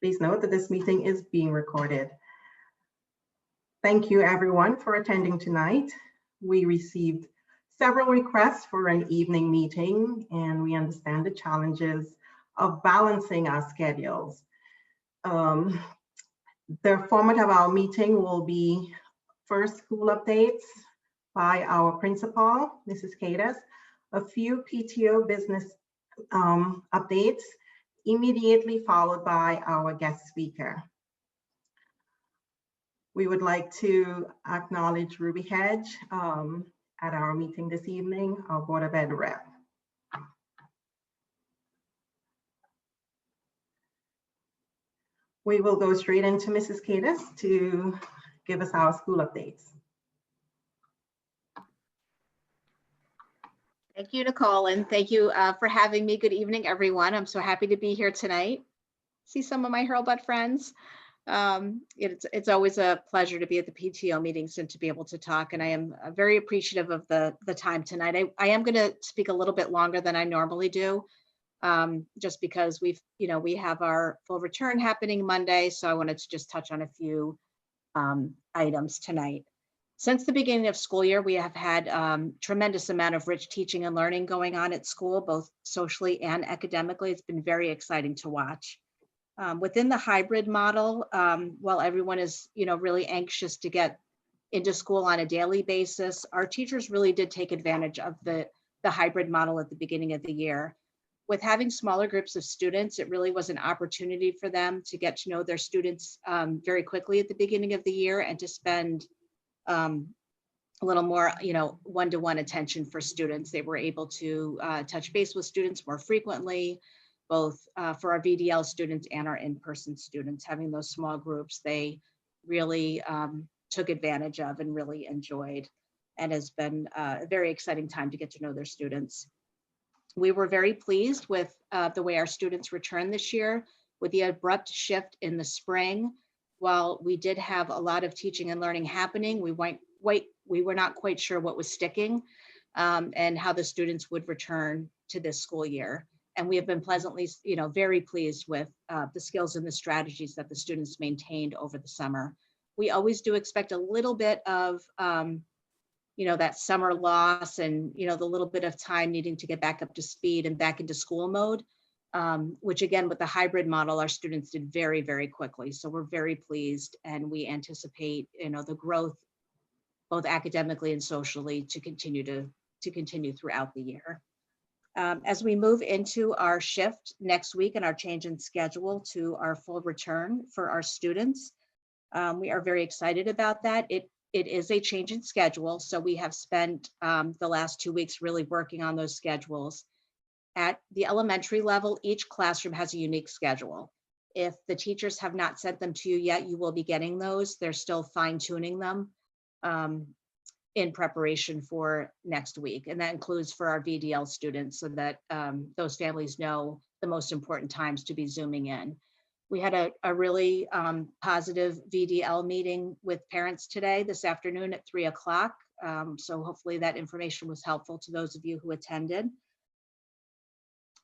Please note that this meeting is being recorded. Thank you everyone for attending tonight. We received several requests for an evening meeting, and we understand the challenges of balancing our schedules. The format of our meeting will be first school updates by our principal, Mrs. Kaddis, a few PTO business updates, immediately followed by our guest speaker. We would like to acknowledge Ruby Hedge at our meeting this evening, our Board of Ed rep. We will go straight into Mrs. Kaddis to give us our school updates. Thank you, Nicole, and thank you for having me. Good evening, everyone. I'm so happy to be here tonight. See some of my Hurlbut friends. It's always a pleasure to be at the PTO meetings and to be able to talk, and I am very appreciative of the time tonight. I am going to speak a little bit longer than I normally do, just because we have our full return happening Monday, so I wanted to just touch on a few items tonight. Since the beginning of school year, we have had tremendous amount of rich teaching and learning going on at school, both socially and academically. It's been very exciting to watch. Within the hybrid model, while everyone is really anxious to get into school on a daily basis, our teachers really did take advantage of the hybrid model at the beginning of the year. With having smaller groups of students, it really was an opportunity for them to get to know their students very quickly at the beginning of the year and to spend a little more, one-to-one attention for students. They were able to touch base with students more frequently, both for our VDL students and our in-person students. Having those small groups, they really took advantage of and really enjoyed, and has been a very exciting time to get to know their students. We were very pleased with the way our students returned this year. With the abrupt shift in the spring, while we did have a lot of teaching and learning happening, we were not quite sure what was sticking and how the students would return to this school year. And we have been pleasantly, very pleased with the skills and the strategies that the students maintained over the summer. We always do expect a little bit of, that summer loss and, the little bit of time needing to get back up to speed and back into school mode, which again, with the hybrid model, our students did very, very quickly. So we're very pleased, and we anticipate, the growth, both academically and socially, to continue throughout the year. As we move into our shift next week and our change in schedule to our full return for our students, we are very excited about that. It is a change in schedule, so we have spent the last 2 weeks really working on those schedules. At the elementary level, each classroom has a unique schedule. If the teachers have not sent them to you yet, you will be getting those. They're still fine-tuning them in preparation for next week. And that includes for our VDL students, so that those families know the most important times to be zooming in. We had a really positive VDL meeting with parents this afternoon at 3 o'clock. So hopefully that information was helpful to those of you who attended.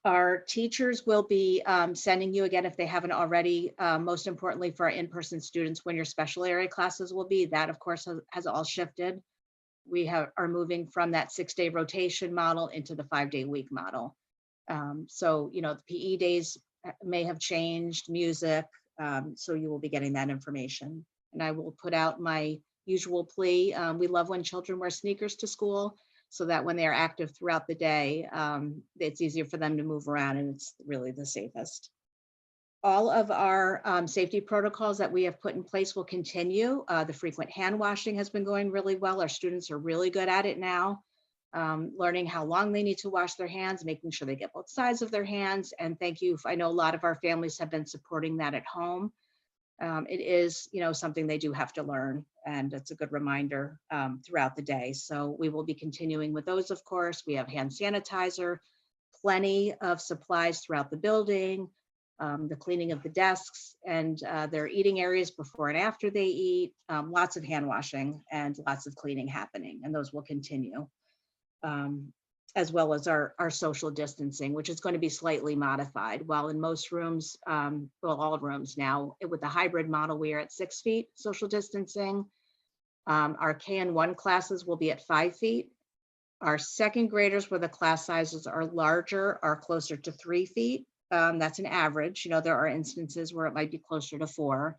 Our teachers will be sending you, again, if they haven't already, most importantly for our in-person students, when your special area classes will be. That, of course, has all shifted. We are moving from that 6-day rotation model into the 5-day week model. So, the PE days may have changed, music, so you will be getting that information. And I will put out my usual plea. We love when children wear sneakers to school, so that when they are active throughout the day, it's easier for them to move around, and it's really the safest. All of our safety protocols that we have put in place will continue. The frequent hand washing has been going really well. Our students are really good at it now, learning how long they need to wash their hands, making sure they get both sides of their hands. And thank you. I know a lot of our families have been supporting that at home. It is, something they do have to learn, and it's a good reminder throughout the day. So we will be continuing with those, of course. We have hand sanitizer, plenty of supplies throughout the building, the cleaning of the desks and their eating areas before and after they eat, lots of hand washing and lots of cleaning happening, and those will continue. as well as our social distancing, which is going to be slightly modified. While in most rooms, well, all rooms now, with the hybrid model, we are at 6 feet social distancing. Our KN1 classes will be at 5 feet. Our second graders, where the class sizes are larger, are closer to 3 feet. That's an average. You know, there are instances where it might be closer to 4.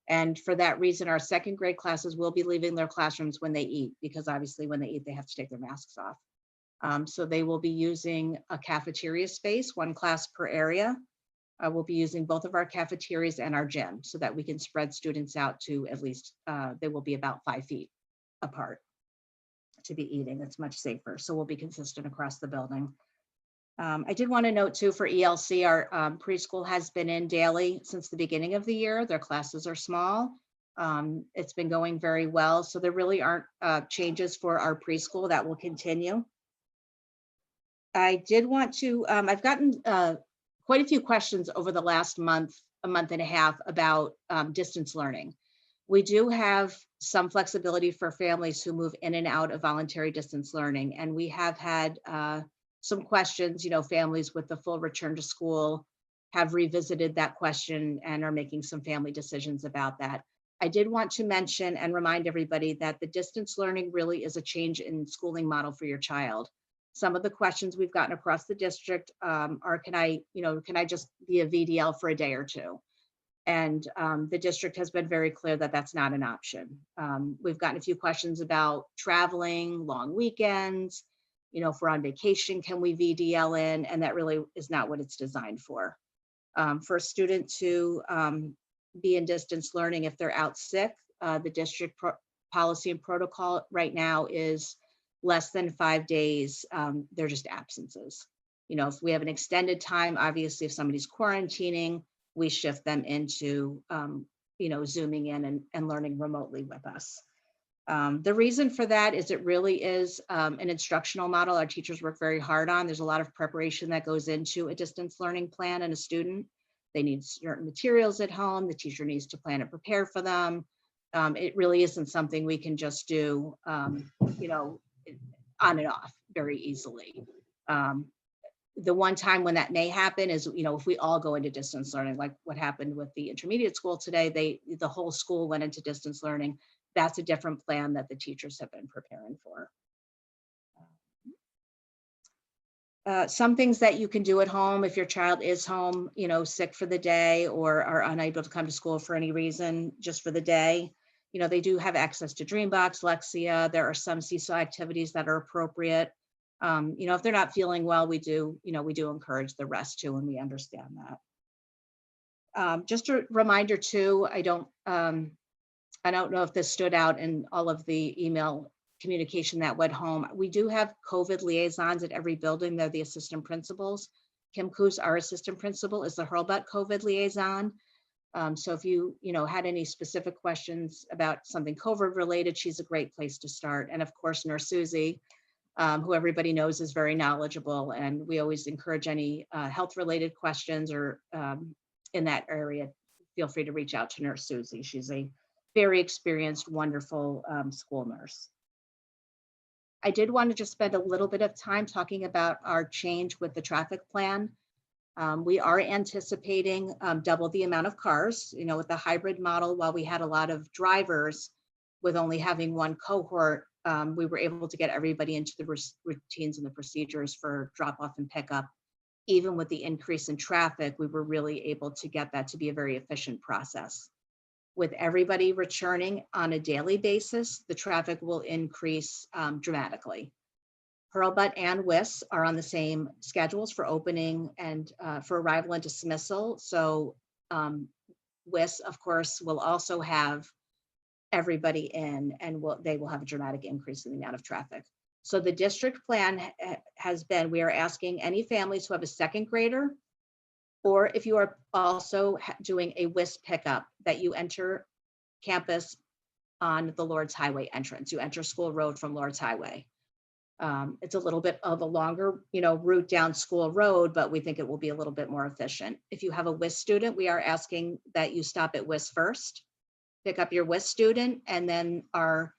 And for that reason, our second grade classes will be leaving their classrooms when they eat, because obviously when they eat, they have to take their masks off. So they will be using a cafeteria space, 1 class per area. We'll be using both of our cafeterias and our gym so that we can spread students out to at least, they will be about 5 feet apart to be eating. It's much safer. So we'll be consistent across the building. I did want to note too, for ELC, our preschool has been in daily since the beginning of the year. Their classes are small. It's been going very well. So there really aren't changes for our preschool. That will continue. I did want to, I've gotten quite a few questions over the last month, a month and a half about distance learning. We do have some flexibility for families who move in and out of voluntary distance learning. And we have had some questions, you know, families with the full return to school have revisited that question and are making some family decisions about that. I did want to mention and remind everybody that the distance learning really is a change in schooling model for your child. Some of the questions we've gotten across the district are, can I just be a VDL for a day or two? And the district has been very clear that that's not an option. We've gotten a few questions about traveling, long weekends, you know, if we're on vacation, can we VDL in? And that really is not what it's designed for. For a student to be in distance learning, if they're out sick, the district policy and protocol right now is less than 5 days, they're just absences. You know, if we have an extended time, obviously if somebody's quarantining, we shift them into, you know, Zooming in and learning remotely with us. The reason for that is it really is an instructional model our teachers work very hard on. There's a lot of preparation that goes into a distance learning plan and a student. They need certain materials at home. The teacher needs to plan and prepare for them. It really isn't something we can just do, you know, on and off very easily. The one time when that may happen is, you know, if we all go into distance learning, like what happened with the intermediate school today, the whole school went into distance learning. That's a different plan that the teachers have been preparing for. Some things that you can do at home if your child is home, you know, sick for the day or are unable to come to school for any reason, just for the day. You know, they do have access to Dreambox, Lexia. There are some seesaw activities that are appropriate. You know, if they're not feeling well, we do encourage the rest too, and we understand that. Just a reminder too, I don't know if this stood out in all of the email communication that went home. We do have COVID liaisons at every building. They're the assistant principals. Kim Coos, our assistant principal, is the Hurlbut COVID liaison. So if you had any specific questions about something COVID related, she's a great place to start. And of course, Nurse Susie, who everybody knows is very knowledgeable, and we always encourage any health related questions or in that area, feel free to reach out to Nurse Susie. She's a very experienced, wonderful school nurse. I did want to just spend a little bit of time talking about our change with the traffic plan. We are anticipating double the amount of cars, you know, with the hybrid model. While we had a lot of drivers with only having one cohort, we were able to get everybody into the routines and the procedures for drop off and pickup. Even with the increase in traffic, we were really able to get that to be a very efficient process. With everybody returning on a daily basis, the traffic will increase dramatically. Hurlbut and WIS are on the same schedules for opening and for arrival and dismissal. So WIS, of course, will also have everybody in, and they will have a dramatic increase in the amount of traffic. So the district plan has been, we are asking any families who have a second grader, or if you are also doing a WIS pickup, that you enter campus on the Lord's Highway entrance. You enter School Road from Lord's Highway. It's a little bit of a longer, route down School Road, but we think it will be a little bit more efficient. If you have a WIS student, we are asking that you stop at WIS first, pick up your WIS student, and then our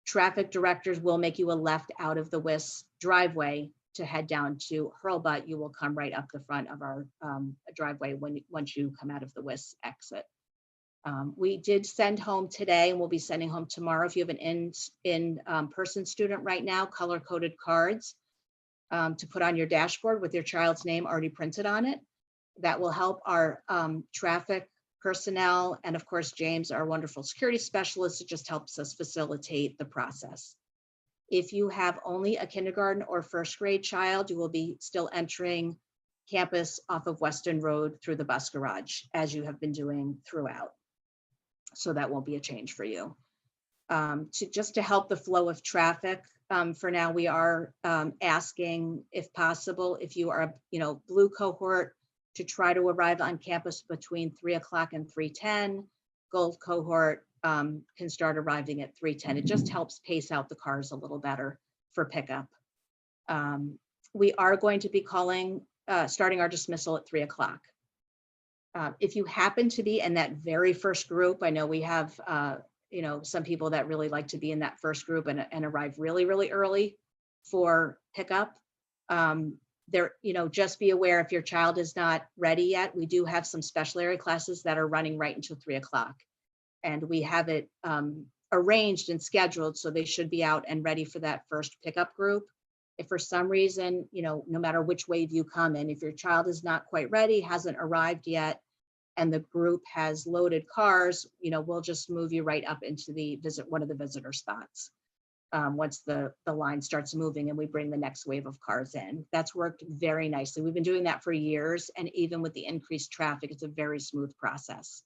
traffic directors will make you a left out of the WIS driveway to head down to Hurlbut, you will come right up the front of our driveway once you come out of the WIS exit. We did send home today, and we'll be sending home tomorrow. If you have an in-person student right now, color-coded cards to put on your dashboard with your child's name already printed on it. That will help our traffic personnel, and of course, James, our wonderful security specialist. It just helps us facilitate the process. If you have only a kindergarten or first grade child, you will be still entering campus off of Weston Road through the bus garage, as you have been doing throughout. So that won't be a change for you. Just to help the flow of traffic, for now, we are asking, if possible, if you are a blue cohort, to try to arrive on campus between 3 o'clock and 3:10. Gold cohort can start arriving at 3:10. It just helps pace out the cars a little better for pickup. We are going to be starting our dismissal at 3 o'clock. If you happen to be in that very first group, I know we have some people that really like to be in that first group and arrive really, really early for pickup. Just be aware, if your child is not ready yet, we do have some special area classes that are running right until 3 o'clock. And we have it arranged and scheduled, so they should be out and ready for that first pickup group. If for some reason, no matter which wave you come in, if your child is not quite ready, hasn't arrived yet, and the group has loaded cars, we'll just move you right up into one of the visitor spots. Once the line starts moving and we bring the next wave of cars in. That's worked very nicely. We've been doing that for years, and even with the increased traffic, it's a very smooth process.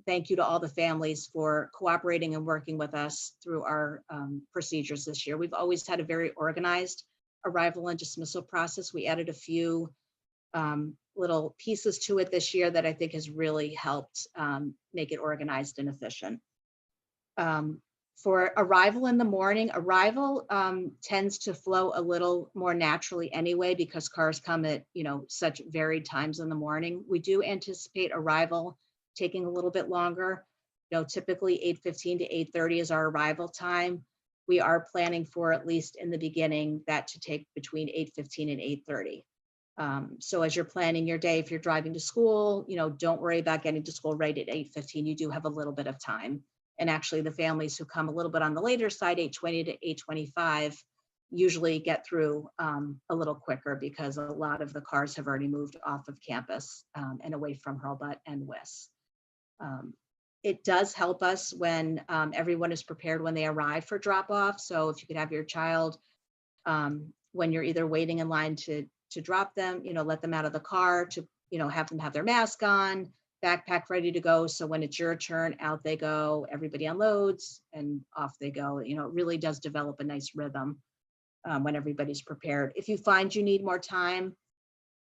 Thank you to all the families for cooperating and working with us through our procedures this year. We've always had a very organized arrival and dismissal process. We added a few little pieces to it this year that I think has really helped make it organized and efficient. For arrival in the morning, arrival tends to flow a little more naturally anyway, because cars come at such varied times in the morning. We do anticipate arrival taking a little bit longer. Typically 8:15 to 8:30 is our arrival time. We are planning for, at least in the beginning, that to take between 8:15 and 8:30. So as you're planning your day, if you're driving to school, don't worry about getting to school right at 8:15. You do have a little bit of time. And actually, the families who come a little bit on the later side, 8:20 to 8:25, usually get through a little quicker, because a lot of the cars have already moved off of campus and away from Hurlbut and WIS. It does help us when everyone is prepared when they arrive for drop off. So if you could have your child, when you're either waiting in line to drop them, let them out of the car, to have them have their mask on, backpack ready to go. So when it's your turn, out they go, everybody unloads and off they go. It really does develop a nice rhythm when everybody's prepared. If you find you need more time,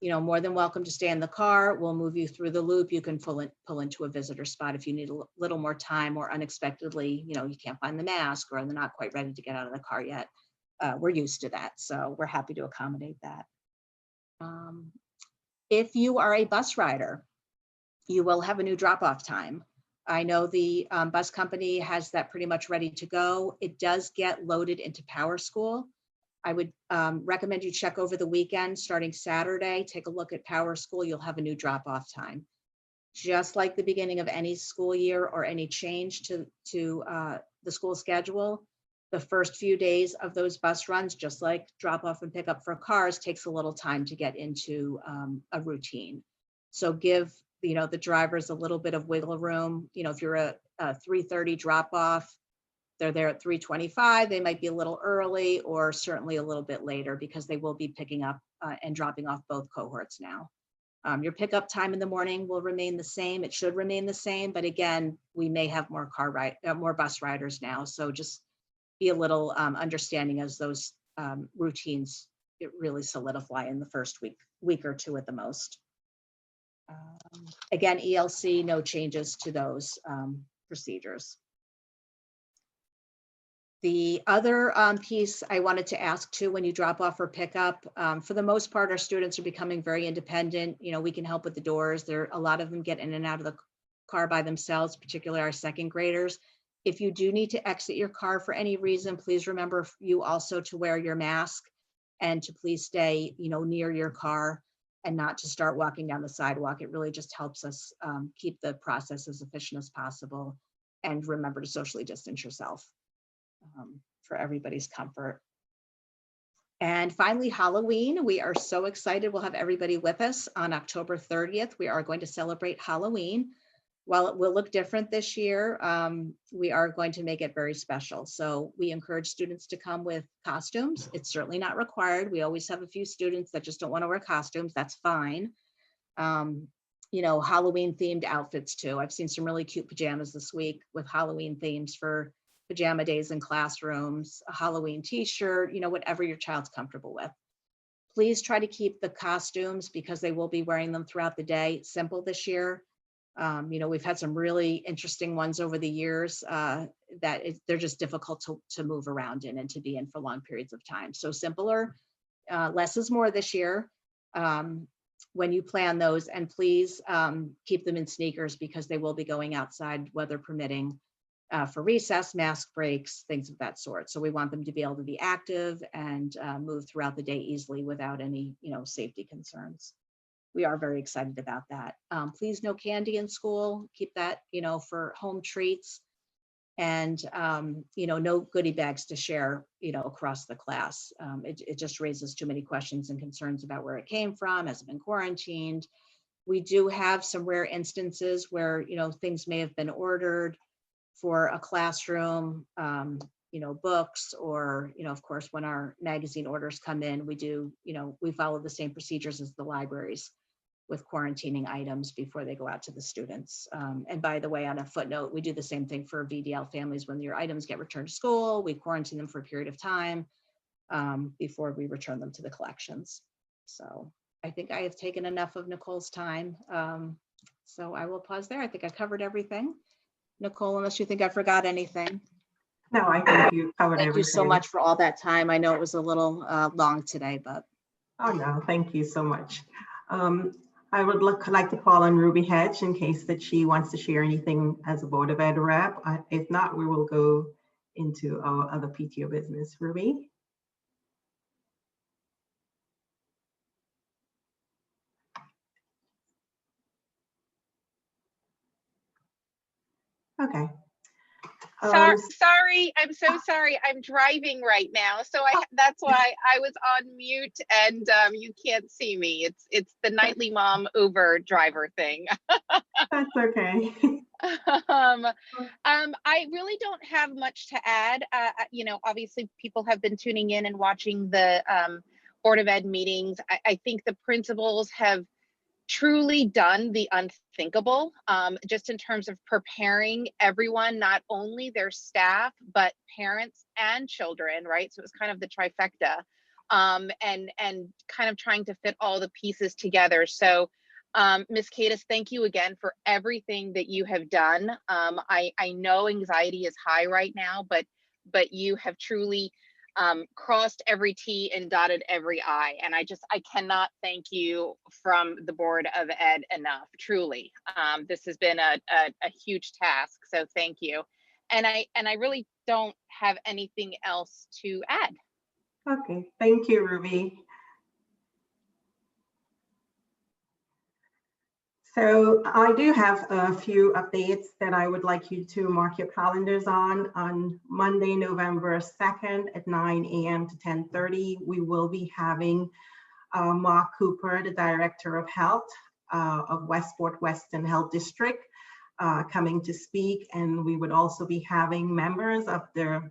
more than welcome to stay in the car. We'll move you through the loop. You can pull into a visitor spot if you need a little more time, or unexpectedly, you can't find the mask, or they're not quite ready to get out of the car yet. We're used to that, so we're happy to accommodate that. If you are a bus rider, you will have a new drop-off time. I know the bus company has that pretty much ready to go. It does get loaded into Power School. I would recommend you check over the weekend, starting Saturday, take a look at Power School. You'll have a new drop-off time. Just like the beginning of any school year or any change to the school schedule, the first few days of those bus runs, just like drop-off and pickup for cars, takes a little time to get into a routine. So give the drivers a little bit of wiggle room. If you're a 3:30 drop off, they're there at 3:25, they might be a little early, or certainly a little bit later, because they will be picking up and dropping off both cohorts now. Your pickup time in the morning will remain the same. It should remain the same, but again, we may have more bus riders now. So just be a little understanding as those routines really solidify in the first week or two at the most. Again, ELC, no changes to those procedures. The other piece I wanted to ask too, when you drop off or pick up, for the most part, our students are becoming very independent. We can help with the doors. A lot of them get in and out of the car by themselves, particularly our second graders. If you do need to exit your car for any reason, please remember you also to wear your mask and to please stay, near your car and not to start walking down the sidewalk. It really just helps us keep the process as efficient as possible. And remember to socially distance yourself for everybody's comfort. And finally, Halloween. We are so excited. We'll have everybody with us on October 30th. We are going to celebrate Halloween. While it will look different this year, we are going to make it very special. So we encourage students to come with costumes. It's certainly not required. We always have a few students that just don't want to wear costumes. That's fine. Halloween themed outfits too. I've seen some really cute pajamas this week with Halloween themes for pajama days in classrooms, a Halloween t-shirt, whatever your child's comfortable with. Please try to keep the costumes, because they will be wearing them throughout the day, simple this year. We've had some really interesting ones over the years they're just difficult to move around in and to be in for long periods of time. So simpler, less is more this year when you plan those, and please keep them in sneakers, because they will be going outside, weather permitting, for recess, mask breaks, things of that sort. So we want them to be able to be active and move throughout the day easily without any, safety concerns. We are very excited about that. Please, no candy in school. Keep that, for home treats, and, no goodie bags to share, across the class. It just raises too many questions and concerns about where it came from. Has it been quarantined? We do have some rare instances where, things may have been ordered for a classroom, books, or, of course, when our magazine orders come in, we follow the same procedures as the libraries with quarantining items before they go out to the students. And by the way, on a footnote, we do the same thing for VDL families. When your items get returned to school, we quarantine them for a period of time before we return them to the collections. So I think I have taken enough of Nicole's time. So I will pause there. I think I covered everything. Nicole, unless you think I forgot anything. No, I think you covered everything. Thank you so much for all that time. I know it was a little long today, but. Oh no, thank you so much. I would like to call on Ruby Hedge in case that she wants to share anything as a Board of Ed rep. If not, we will go into our other PTO business. Ruby? Okay. Sorry, I'm so sorry. I'm driving right now, so that's why I was on mute, and you can't see me. It's the nightly mom Uber driver thing. That's okay. I really don't have much to add. Obviously people have been tuning in and watching the Board of Ed meetings. I think the principals have truly done the unthinkable, just in terms of preparing everyone, not only their staff, but parents and children, right? So it was kind of the trifecta, and kind of trying to fit all the pieces together. So Ms. Kaddis, thank you again for everything that you have done. I know anxiety is high right now, but you have truly crossed every T and dotted every I. And I cannot thank you from the Board of Ed enough, truly. This has been a huge task, so thank you. And I really don't have anything else to add. Okay, thank you, Ruby. So I do have a few updates that I would like you to mark your calendars on Monday, November 2nd at 9 a.m. to 10:30. We will be having Mark Cooper, the Director of Health of Westport Western Health District, coming to speak. And we would also be having members of the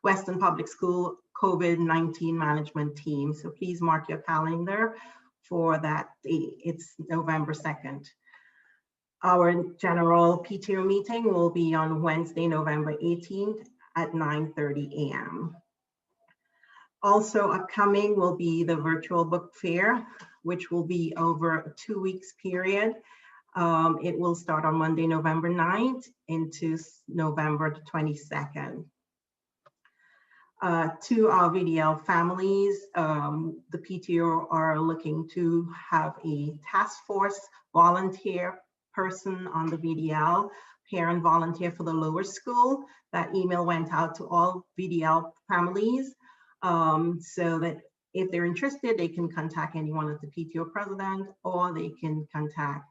Western Public School COVID-19 management team. So please mark your calendar for that date. It's November 2nd. Our general PTO meeting will be on Wednesday, November 18th at 9:30 a.m. Also upcoming will be the virtual book fair, which will be over a 2 weeks period. It will start on Monday, November 9th into November the 22nd. To our VDL families, the PTO are looking to have a task force volunteer person on the VDL parent volunteer for the lower school. That email went out to all VDL families so that if they're interested, they can contact anyone as the PTO president, or they can contact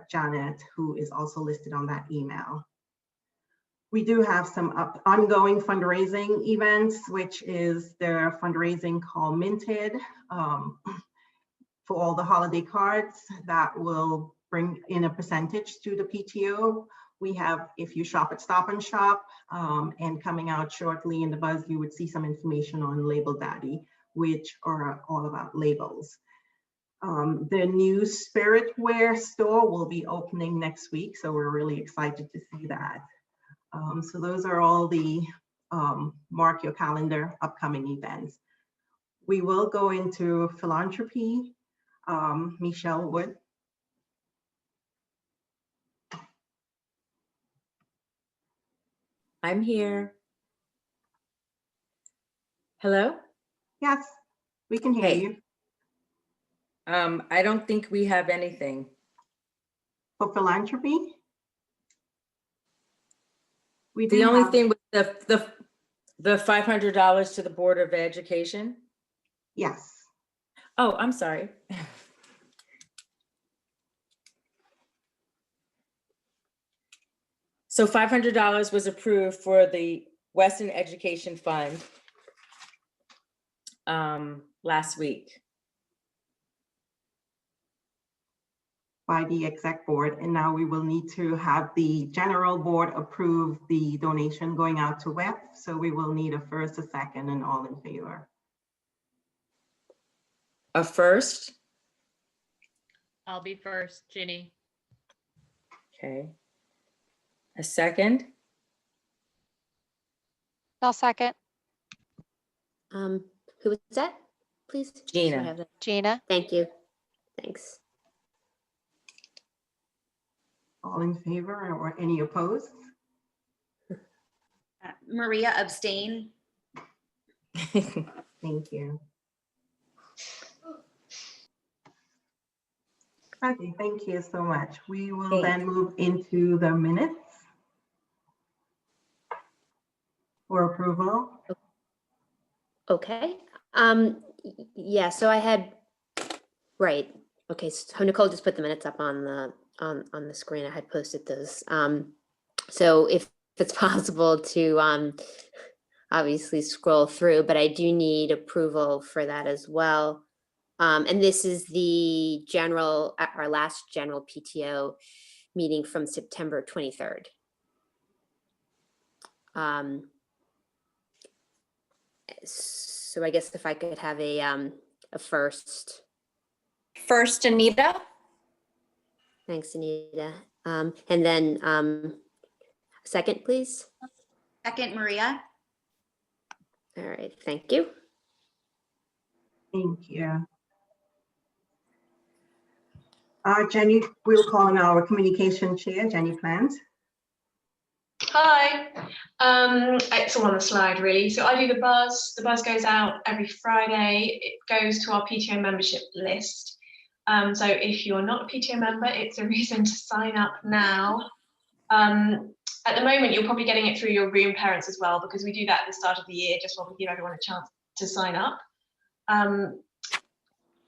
Janet, who is also listed on that email. We do have some ongoing fundraising events, which is their fundraising called Minted for all the holiday cards that will bring in a percentage to the PTO. We have, if you shop at Stop and Shop, and coming out shortly in the Buzz, you would see some information on Label Daddy, which are all about labels. The new Spiritware store will be opening next week, so we're really excited to see that. So those are all the mark your calendar upcoming events. We will go into philanthropy. Michelle Wood. I'm here. Hello? Yes, we can hear Hey. you. I don't think we have anything. For philanthropy? We The do only have, thing with the $500 to the Board of Education. yes. Oh, I'm sorry. So $500 was approved for the Western Education Fund last week. By the exec board, and now we will need to have the general board approve the donation going out to WEF. So we will need a first, a second, and all in favor. A first, I'll be first, Ginny. okay. A second, I'll second. Who was that, please? Gina. So I have that. Gina. Thank you. Thanks. All in favor or any opposed? Maria abstain. Thank you. Okay, thank you so much. We will then move into the minutes for approval. Okay. Yeah, so I had, right. Okay, so Nicole just put the minutes up on the screen. I had posted those. So if it's possible to obviously scroll through, but I do need approval for that as well. And this is the our last general PTO meeting from September 23rd. So I guess if I could have a first. First, Anita. Thanks, Anita. And then second, please. Second, Maria. All right, thank you. Thank you. Jenny, we'll call on our communication chair, Jenny Plant. Hi, it's all on the slide really. So I do the buzz. The buzz goes out every Friday. It goes to our PTO membership list. So if you're not a PTO member, it's a reason to sign up now. At the moment, you're probably getting it through your room parents as well, because we do that at the start of the year, just while we give everyone a chance to sign up.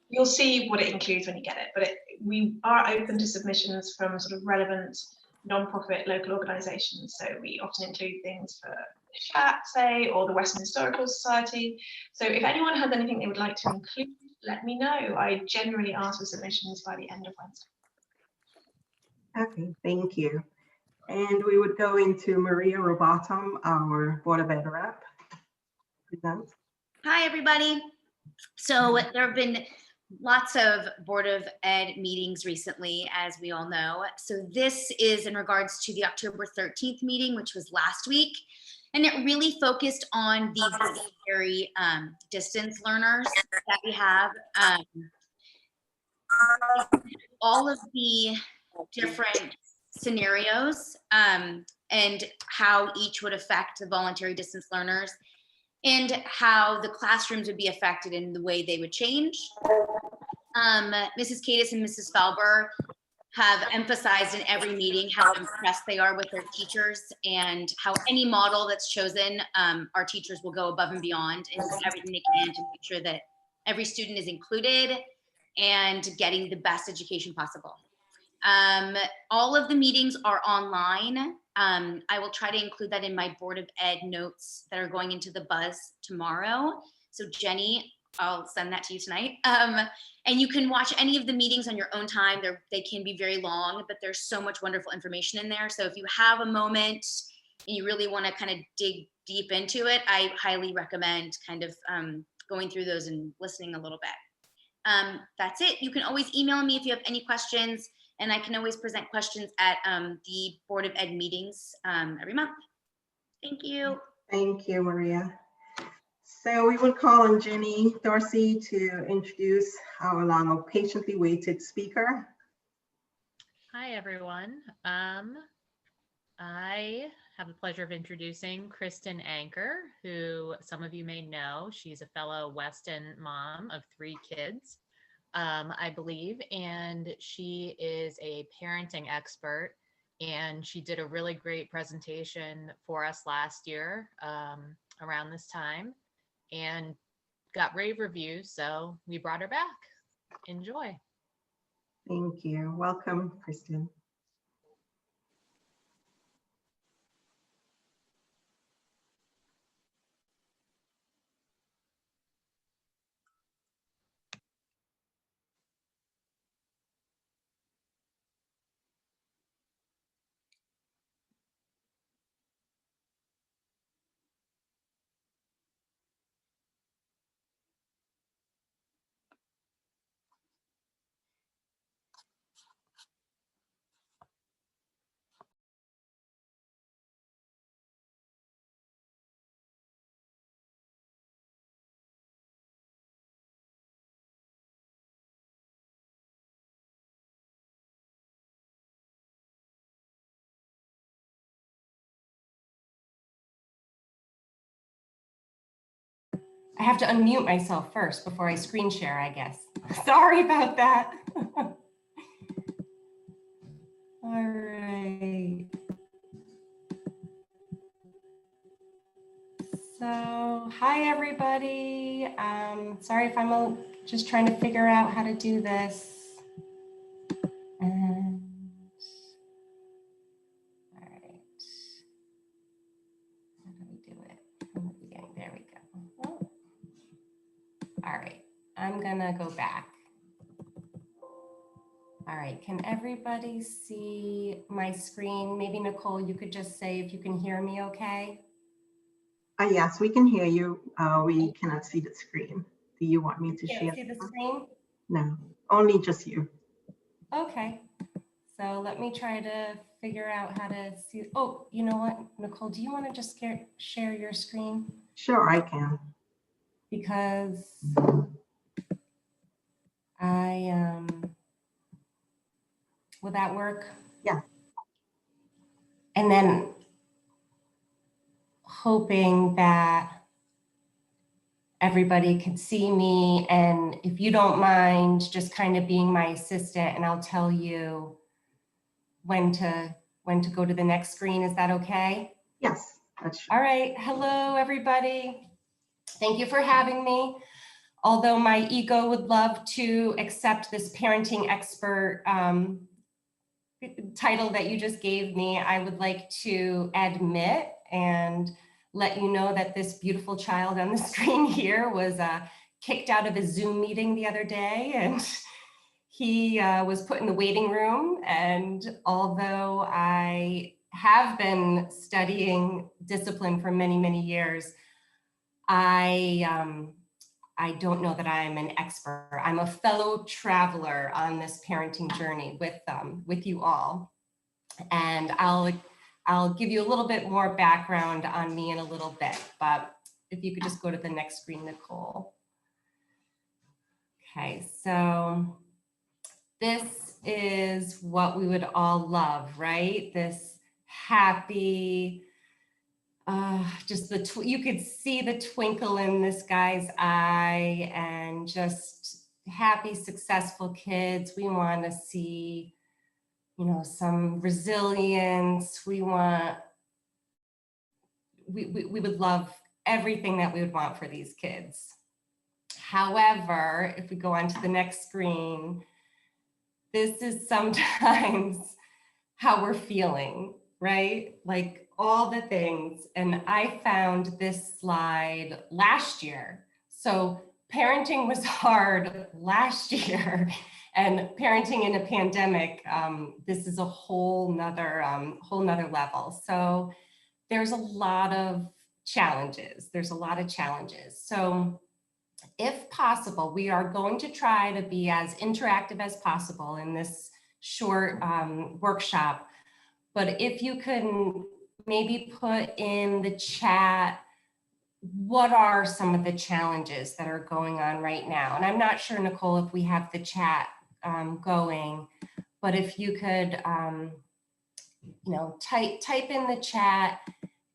You'll see what it includes when you get it, but we are open to submissions from sort of relevant non-profit local organisations. So we often include things for chat, say, or the Western Historical Society. So if anyone has anything they would like to include, let me know. I generally ask for submissions by the end of Wednesday. Okay, thank you. And we would go into Maria Robotham, our Board of Ed rep. Present. Hi, everybody. So there have been lots of Board of Ed meetings recently, as we all know. So this is in regards to the October 13th meeting, which was last week. And it really focused on the voluntary distance learners that we have. All of the different scenarios and how each would affect the voluntary distance learners and how the classrooms would be affected in the way they would change. Mrs. Kaddis and Mrs. Felber have emphasized in every meeting how impressed they are with their teachers and how any model that's chosen, our teachers will go above and beyond and do everything they can to make sure that every student is included and getting the best education possible. All of the meetings are online. I will try to include that in my Board of Ed notes that are going into the buzz tomorrow. So Jenny, I'll send that to you tonight. And you can watch any of the meetings on your own time. They can be very long, but there's so much wonderful information in there. So if you have a moment and you really want to kind of dig deep into it, I highly recommend kind of going through those and listening a little bit. That's it. You can always email me if you have any questions, and I can always present questions at the Board of Ed meetings every month. Thank you. Thank you, Maria. So we will call on Jenny Dorsey to introduce our long patiently waited speaker. Hi, everyone. I have the pleasure of introducing Kristen Ancker, who some of you may know. She's a fellow Weston mom of 3 kids, I believe, and she is a parenting expert, and she did a really great presentation for us last year around this time and got rave reviews, so we brought her back. Enjoy. Thank you. Welcome, Kristen. I have to unmute myself first before I screen share, I guess. Sorry about that. All right. So, hi everybody. Sorry if I'm just trying to figure out how to do this. And, all right. How do we do it from the beginning? There we go. Oh. All right, I'm gonna go back. All right, can everybody see my screen? Maybe Nicole, you could just say if you can hear me okay? Yes, we can hear you. We cannot see the screen. Do you want me to share? Can't see the screen? No, only just you. Okay, so let me try to figure out how to see. Oh, you know what, Nicole, do you want to just share your screen? Sure, I can. Because will that work? Yeah. And then hoping that everybody could see me, and if you don't mind just kind of being my assistant, and I'll tell you when to go to the next screen. Is that okay? Yes, that's All right. Hello, everybody. Thank you for having me. Although my ego would love to accept this parenting expert title that you just gave me, I would like to admit and let you know that this beautiful child on the screen here was kicked out of a Zoom meeting the other day, and he was put in the waiting room. And although I have been studying discipline for many, many years, I don't know that I'm an expert. I'm a fellow traveler on this parenting journey with you all. And I'll give you a little bit more background on me in a little bit, but if you could just go to the next screen, Nicole. Okay, so this is what we would all love, right? This happy, just you could see the twinkle in this guy's eye, and just happy, successful kids. We want to see you know, some resilience. We want, we would love everything that we would want for these kids. However, if we go on to the next screen, this is sometimes how we're feeling, right? Like all the things. And I found this slide last year. So parenting was hard last year, and parenting in a pandemic, this is a whole nother level. So there's a lot of challenges. So if possible, we are going to try to be as interactive as possible in this short workshop. But if you can maybe put in the chat, what are some of the challenges that are going on right now? And I'm not sure, Nicole, if we have the chat going, but if you could, you know, type in the chat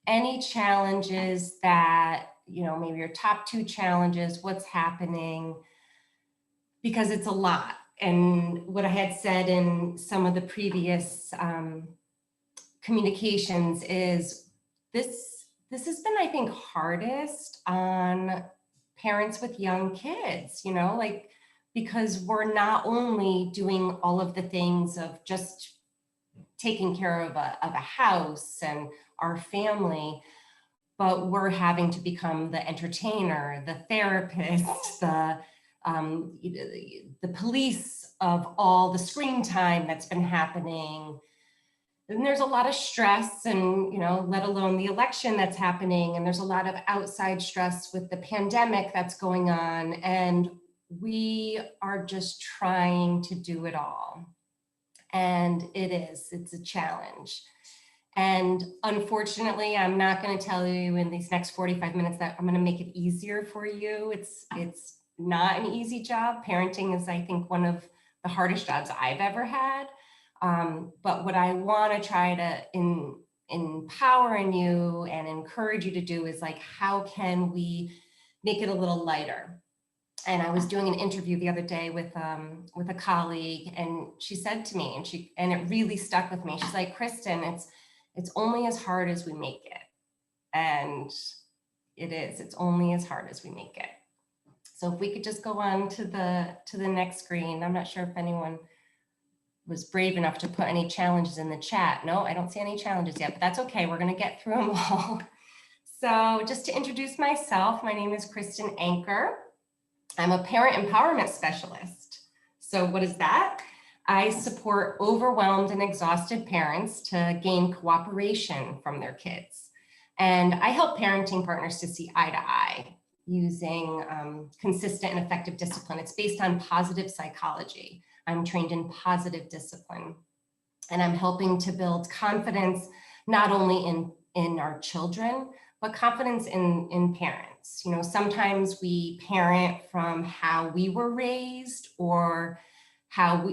any challenges that, you know, maybe your top 2 challenges, what's happening, because it's a lot. And what I had said in some of the previous communications is this has been, I think, hardest on parents with young kids, you know, like, because we're not only doing all of the things of just taking care of a house and our family, but we're having to become the entertainer, the therapist, the police of all the screen time that's been happening. And there's a lot of stress, and, you know, let alone the election that's happening. And there's a lot of outside stress with the pandemic that's going on. And we are just trying to do it all. And it's a challenge. And unfortunately, I'm not going to tell you in these next 45 minutes that I'm going to make it easier for you. It's not an easy job. Parenting is, I think, one of the hardest jobs I've ever had. But what I want to try to empower in you and encourage you to do is, like, how can we make it a little lighter? And I was doing an interview the other day with a colleague, and she said to me, and it really stuck with me. She's like, Kristen, it's only as hard as we make it. And it is, it's only as hard as we make it. So if we could just go on to the next screen. I'm not sure if anyone was brave enough to put any challenges in the chat. No, I don't see any challenges yet, but that's okay. We're going to get through them all. So just to introduce myself, my name is Kristen Ancker. I'm a parent empowerment specialist. So what is that? I support overwhelmed and exhausted parents to gain cooperation from their kids. And I help parenting partners to see eye to eye using consistent and effective discipline. It's based on positive psychology. I'm trained in positive discipline, and I'm helping to build confidence, not only in our children, but confidence in parents. You know, sometimes we parent from how we were raised or how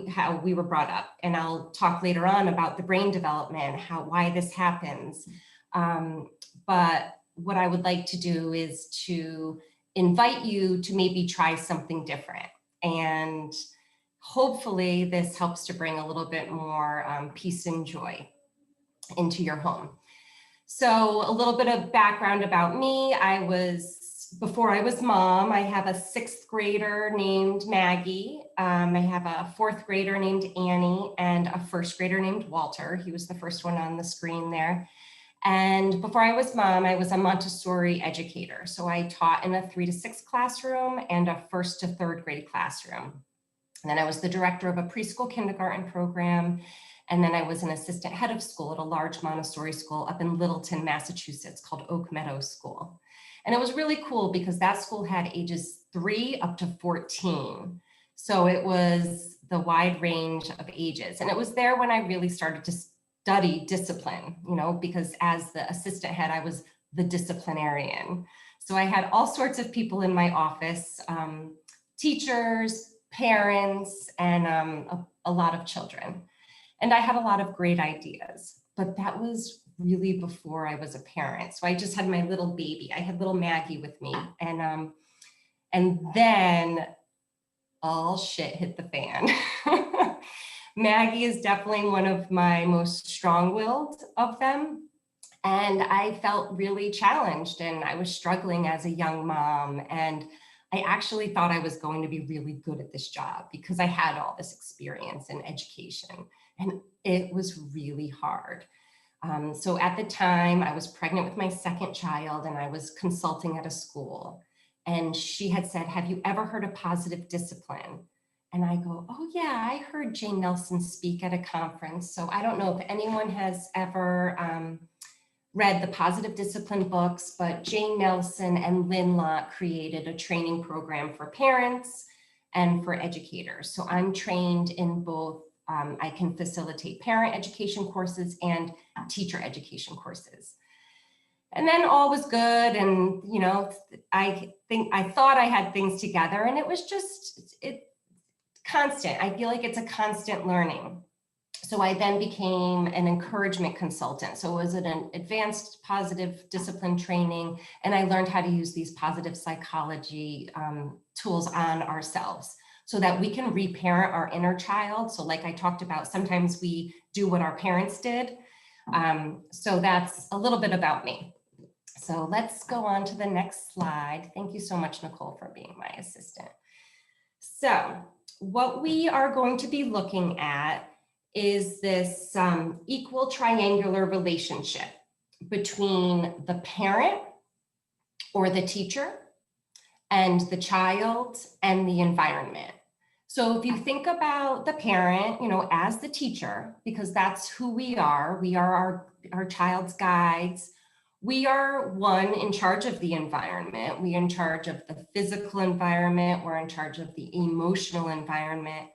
we were brought up. And I'll talk later on about the brain development, why this happens. But what I would like to do is to invite you to maybe try something different. And hopefully this helps to bring a little bit more peace and joy into your home. So a little bit of background about me. Before I was mom, I have a 6th grader named Maggie. I have a 4th grader named Annie and a 1st grader named Walter. He was the first one on the screen there. And before I was mom, I was a Montessori educator. So I taught in a 3 to 6 classroom and a 1st to 3rd grade classroom. And then I was the director of a preschool kindergarten program. And then I was an assistant head of school at a large Montessori school up in Littleton, Massachusetts called Oak Meadow School. And it was really cool because that school had ages 3 up to 14. So it was the wide range of ages. And it was there when I really started to study discipline, you know, because as the assistant head, I was the disciplinarian. So I had all sorts of people in my office, teachers, parents, and a lot of children. And I had a lot of great ideas, but that was really before I was a parent. So I just had my little baby. I had little Maggie with me. And then all shit hit the fan. Maggie is definitely one of my most strong-willed of them. And I felt really challenged, and I was struggling as a young mom. And I actually thought I was going to be really good at this job because I had all this experience in education, and it was really hard. So at the time, I was pregnant with my second child, and I was consulting at a school. And she had said, "Have you ever heard of positive discipline?" And I go, "Oh yeah, I heard Jane Nelson speak at a conference." So I don't know if anyone has ever read the Positive Discipline books, but Jane Nelson and Lynn Lott created a training program for parents and for educators. So I'm trained in both. I can facilitate parent education courses and teacher education courses. And then all was good. And, you know, I thought I had things together, and it was just, constant. I feel like it's a constant learning. So I then became an encouragement consultant. So it was an advanced positive discipline training, and I learned how to use these positive psychology tools on ourselves so that we can reparent our inner child. So like I talked about, sometimes we do what our parents did. So that's a little bit about me. So let's go on to the next slide. Thank you so much, Nicole, for being my assistant. So what we are going to be looking at is this equal triangular relationship between the parent or the teacher and the child and the environment. So if you think about the parent, you know, as the teacher, because that's who we are our child's guides. We are one in charge of the environment. We are in charge of the physical environment. We're in charge of the emotional environment.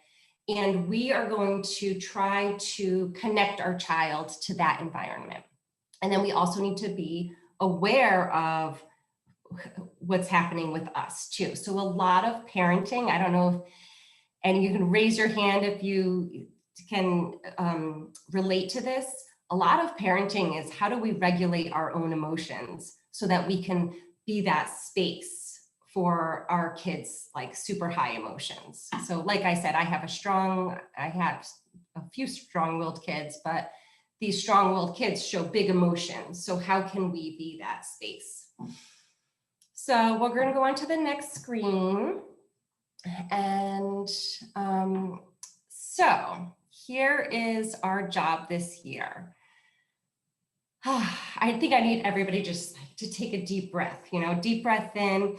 And we are going to try to connect our child to that environment. And then we also need to be aware of what's happening with us too. So a lot of parenting, I don't know if, and you can raise your hand if you can relate to this. A lot of parenting is how do we regulate our own emotions so that we can be that space for our kids, like super high emotions. So like I said, I have a few strong-willed kids, but these strong-willed kids show big emotions. So how can we be that space? So we're going to go on to the next screen. And so here is our job this year. I think I need everybody just to take a deep breath, you know, deep breath in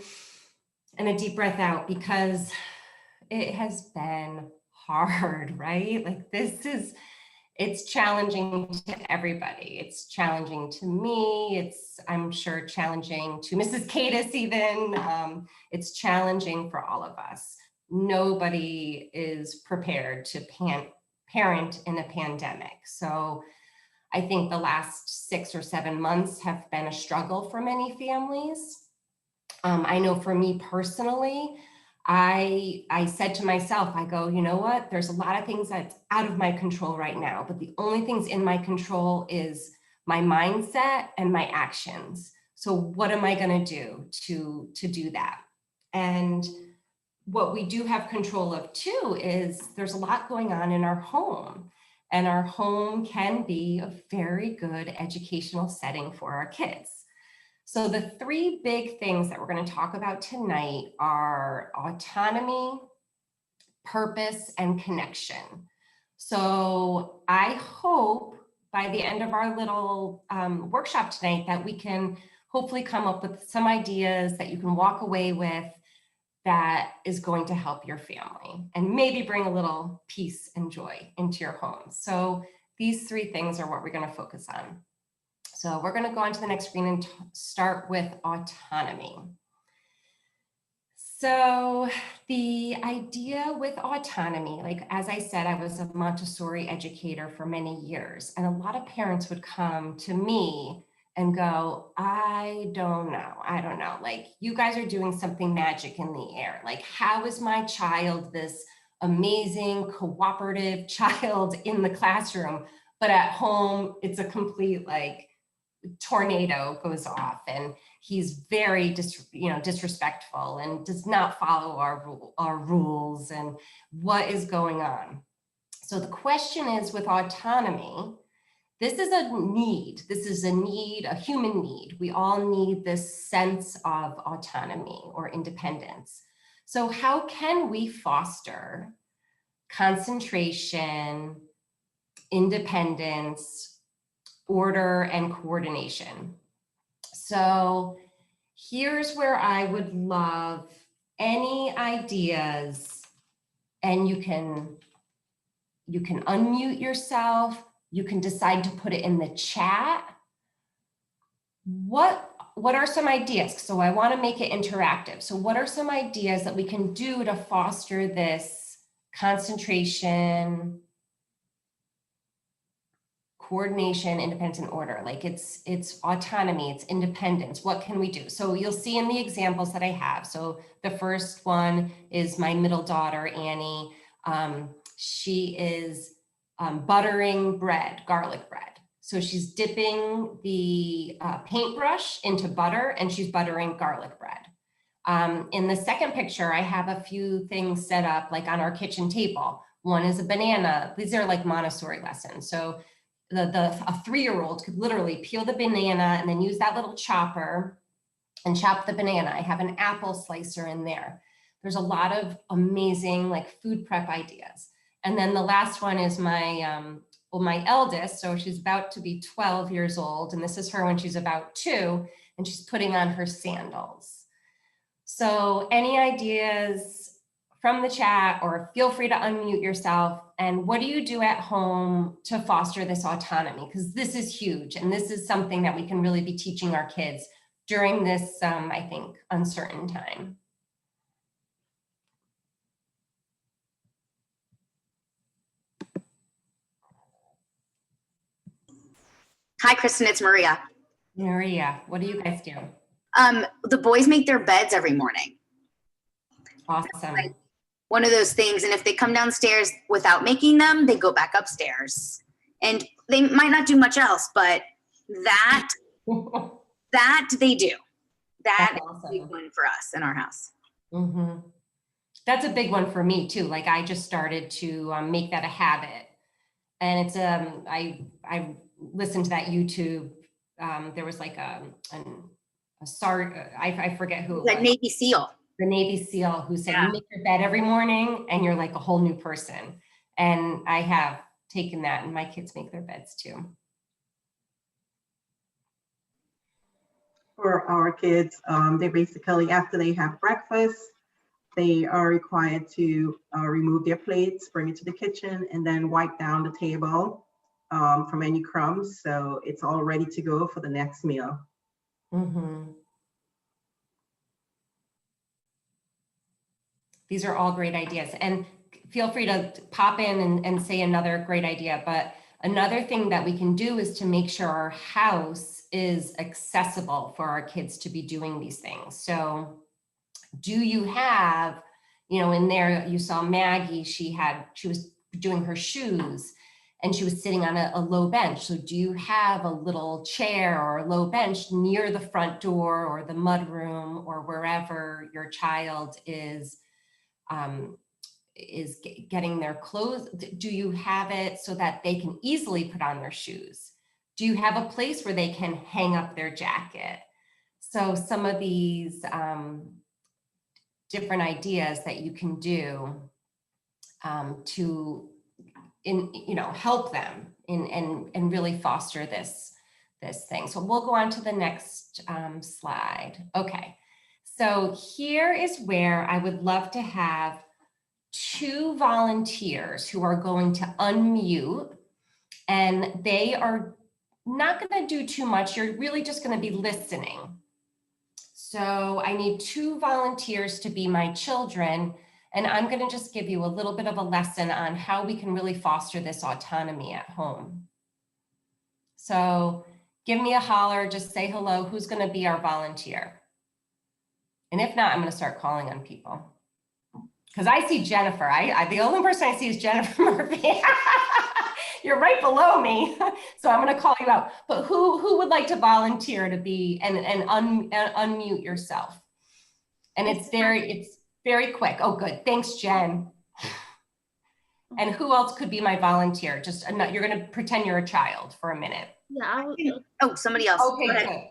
and a deep breath out, because it has been hard, right? Like it's challenging to everybody. It's challenging to me. It's, I'm sure, challenging to Mrs. Kaddis even. It's challenging for all of us. Nobody is prepared to parent in a pandemic. So I think the last 6 or 7 months have been a struggle for many families. I know for me personally, I said to myself, I go, you know what? There's a lot of things that's out of my control right now, but the only things in my control is my mindset and my actions. So what am I going to do to do that? And what we do have control of too is there's a lot going on in our home, and our home can be a very good educational setting for our kids. So the 3 big things that we're going to talk about tonight are autonomy, purpose, and connection. So I hope by the end of our little workshop tonight that we can hopefully come up with some ideas that you can walk away with that is going to help your family and maybe bring a little peace and joy into your home. So these 3 things are what we're going to focus on. So we're going to go on to the next screen and start with autonomy. So the idea with autonomy, like as I said, I was a Montessori educator for many years, and a lot of parents would come to me and go, I don't know, like you guys are doing something magic in the air. Like, how is my child this amazing cooperative child in the classroom, but at home it's a complete like tornado goes off and he's very disrespectful and does not follow our rules, and what is going on? So the question is, with autonomy, this is a need. This is a need, a human need. We all need this sense of autonomy or independence. So how can we foster concentration, independence, order, and coordination? So here's where I would love any ideas, and you can unmute yourself. You can decide to put it in the chat. What are some ideas? So I want to make it interactive. So what are some ideas that we can do to foster this concentration, coordination, independence, and order? Like it's autonomy, it's independence. What can we do? So you'll see in the examples that I have. So the first one is my middle daughter, Annie. She is buttering bread, garlic bread. So she's dipping the paintbrush into butter and she's buttering garlic bread. In the second picture, I have a few things set up like on our kitchen table. One is a banana. These are like Montessori lessons. So a 3-year-old could literally peel the banana and then use that little chopper and chop the banana. I have an apple slicer in there. There's a lot of amazing like food prep ideas. And then the last one is my eldest. So she's about to be 12 years old. And this is her when she's about 2, and she's putting on her sandals. So any ideas from the chat, or feel free to unmute yourself. And what do you do at home to foster this autonomy? Because this is huge. And this is something that we can really be teaching our kids during this, I think, uncertain time. Hi, Kristen, it's Maria. Maria, what do you guys do? The boys make their beds every morning. Awesome. Like one of those things. And if they come downstairs without making them, they go back upstairs. And they might not do much else, but that they do. That awesome. is a big one for us in our house. Mm-hmm. That's a big one for me too. Like I just started to make that a habit. And it's, I listened to that YouTube. There was like a I forget who it was. The Navy SEAL. The Navy SEAL who said, Yeah. You make your bed every morning and you're like a whole new person. And I have taken that, and my kids make their beds too. For our kids, they basically, after they have breakfast, they are required to remove their plates, bring it to the kitchen, and then wipe down the table from any crumbs. So it's all ready to go for the next meal. Mm-hmm. These are all great ideas. And feel free to pop in and say another great idea. But another thing that we can do is to make sure our house is accessible for our kids to be doing these things. So do you have, in there you saw Maggie, she was doing her shoes and she was sitting on a low bench. So do you have a little chair or a low bench near the front door or the mudroom or wherever your child is getting their clothes? Do you have it so that they can easily put on their shoes? Do you have a place where they can hang up their jacket? So some of these different ideas that you can do to help them and really foster this thing. So we'll go on to the next slide. Okay, so here is where I would love to have 2 volunteers who are going to unmute, and they are not going to do too much. You're really just going to be listening. So I need 2 volunteers to be my children, and I'm going to just give you a little bit of a lesson on how we can really foster this autonomy at home. So give me a holler, just say hello. Who's going to be our volunteer? And if not, I'm going to start calling on people. Because I see Jennifer. The only person I see is Jennifer Murphy. You're right below me. So I'm going to call you out. But who would like to volunteer to be and unmute yourself? And it's very quick. Oh, good. Thanks, Jen. And who else could be my volunteer? You're going to pretend you're a child for a minute. Yeah, Oh, somebody else. Okay, Go ahead. good.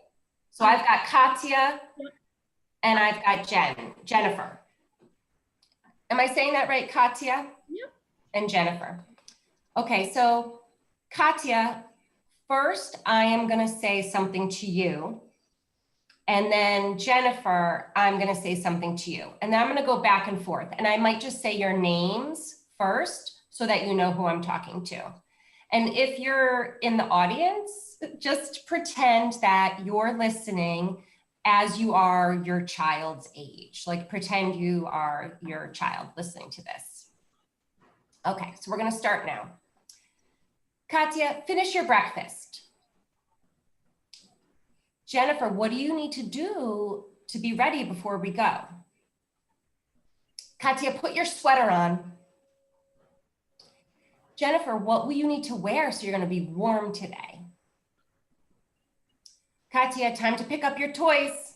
So I've got Katya and I've got Jennifer. Am I saying that right, Katya? Yep. And Jennifer. Okay, so Katya, first I am going to say something to you. And then Jennifer, I'm going to say something to you. And then I'm going to go back and forth. And I might just say your names first so that you know who I'm talking to. And if you're in the audience, just pretend that you're listening as you are your child's age. Like pretend you are your child listening to this. Okay, so we're going to start now. Katya, finish your breakfast. Jennifer, what do you need to do to be ready before we go? Katya, put your sweater on. Jennifer, what will you need to wear so you're going to be warm today? Katya, time to pick up your toys.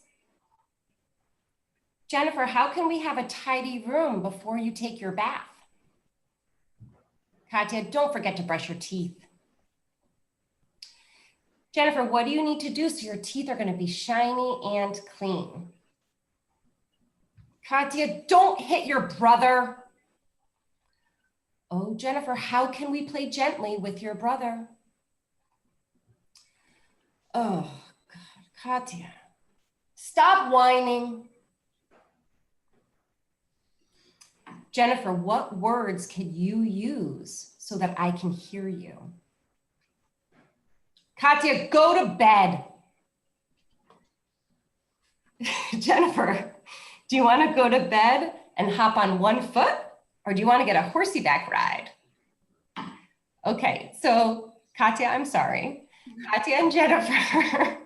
Jennifer, how can we have a tidy room before you take your bath? Katya, don't forget to brush your teeth. Jennifer, what do you need to do so your teeth are going to be shiny and clean? Katya, don't hit your brother. Oh, Jennifer, how can we play gently with your brother? Oh, God, Katya, stop whining. Jennifer, what words can you use so that I can hear you? Katya, go to bed. Jennifer, do you want to go to bed and hop on one foot, or do you want to get a horseback ride? Okay, so Katya, I'm sorry. Katya and Jennifer,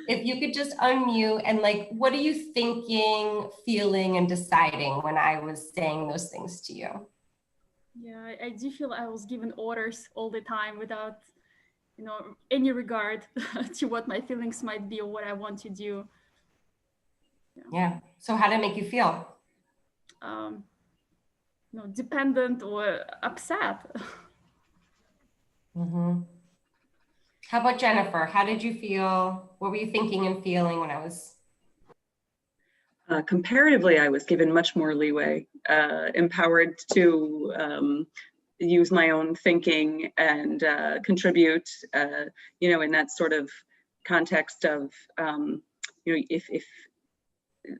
if you could just unmute and like, what are you thinking, feeling, and deciding when I was saying those things to you? Yeah, I do feel I was given orders all the time without, you know, any regard to what my feelings might be or what I want to do. Yeah. So how did it make you feel? You know, dependent or upset. Mm-hmm. How about Jennifer? How did you feel? What were you thinking and feeling when I was? Comparatively, I was given much more leeway, empowered to use my own thinking and contribute, you know, in that sort of context of, you know, if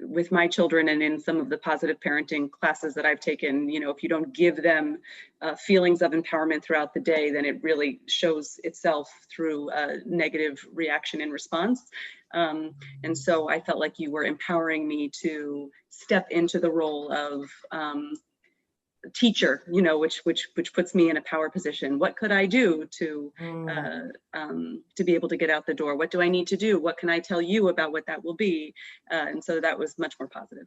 with my children and in some of the positive parenting classes that I've taken, you know, if you don't give them feelings of empowerment throughout the day, then it really shows itself through negative reaction and response. And so I felt like you were empowering me to step into the role of teacher, you know, which puts me in a power position. What could I do to be able to get out the door? What do I need to do? What can I tell you about what that will be? And so that was much more positive.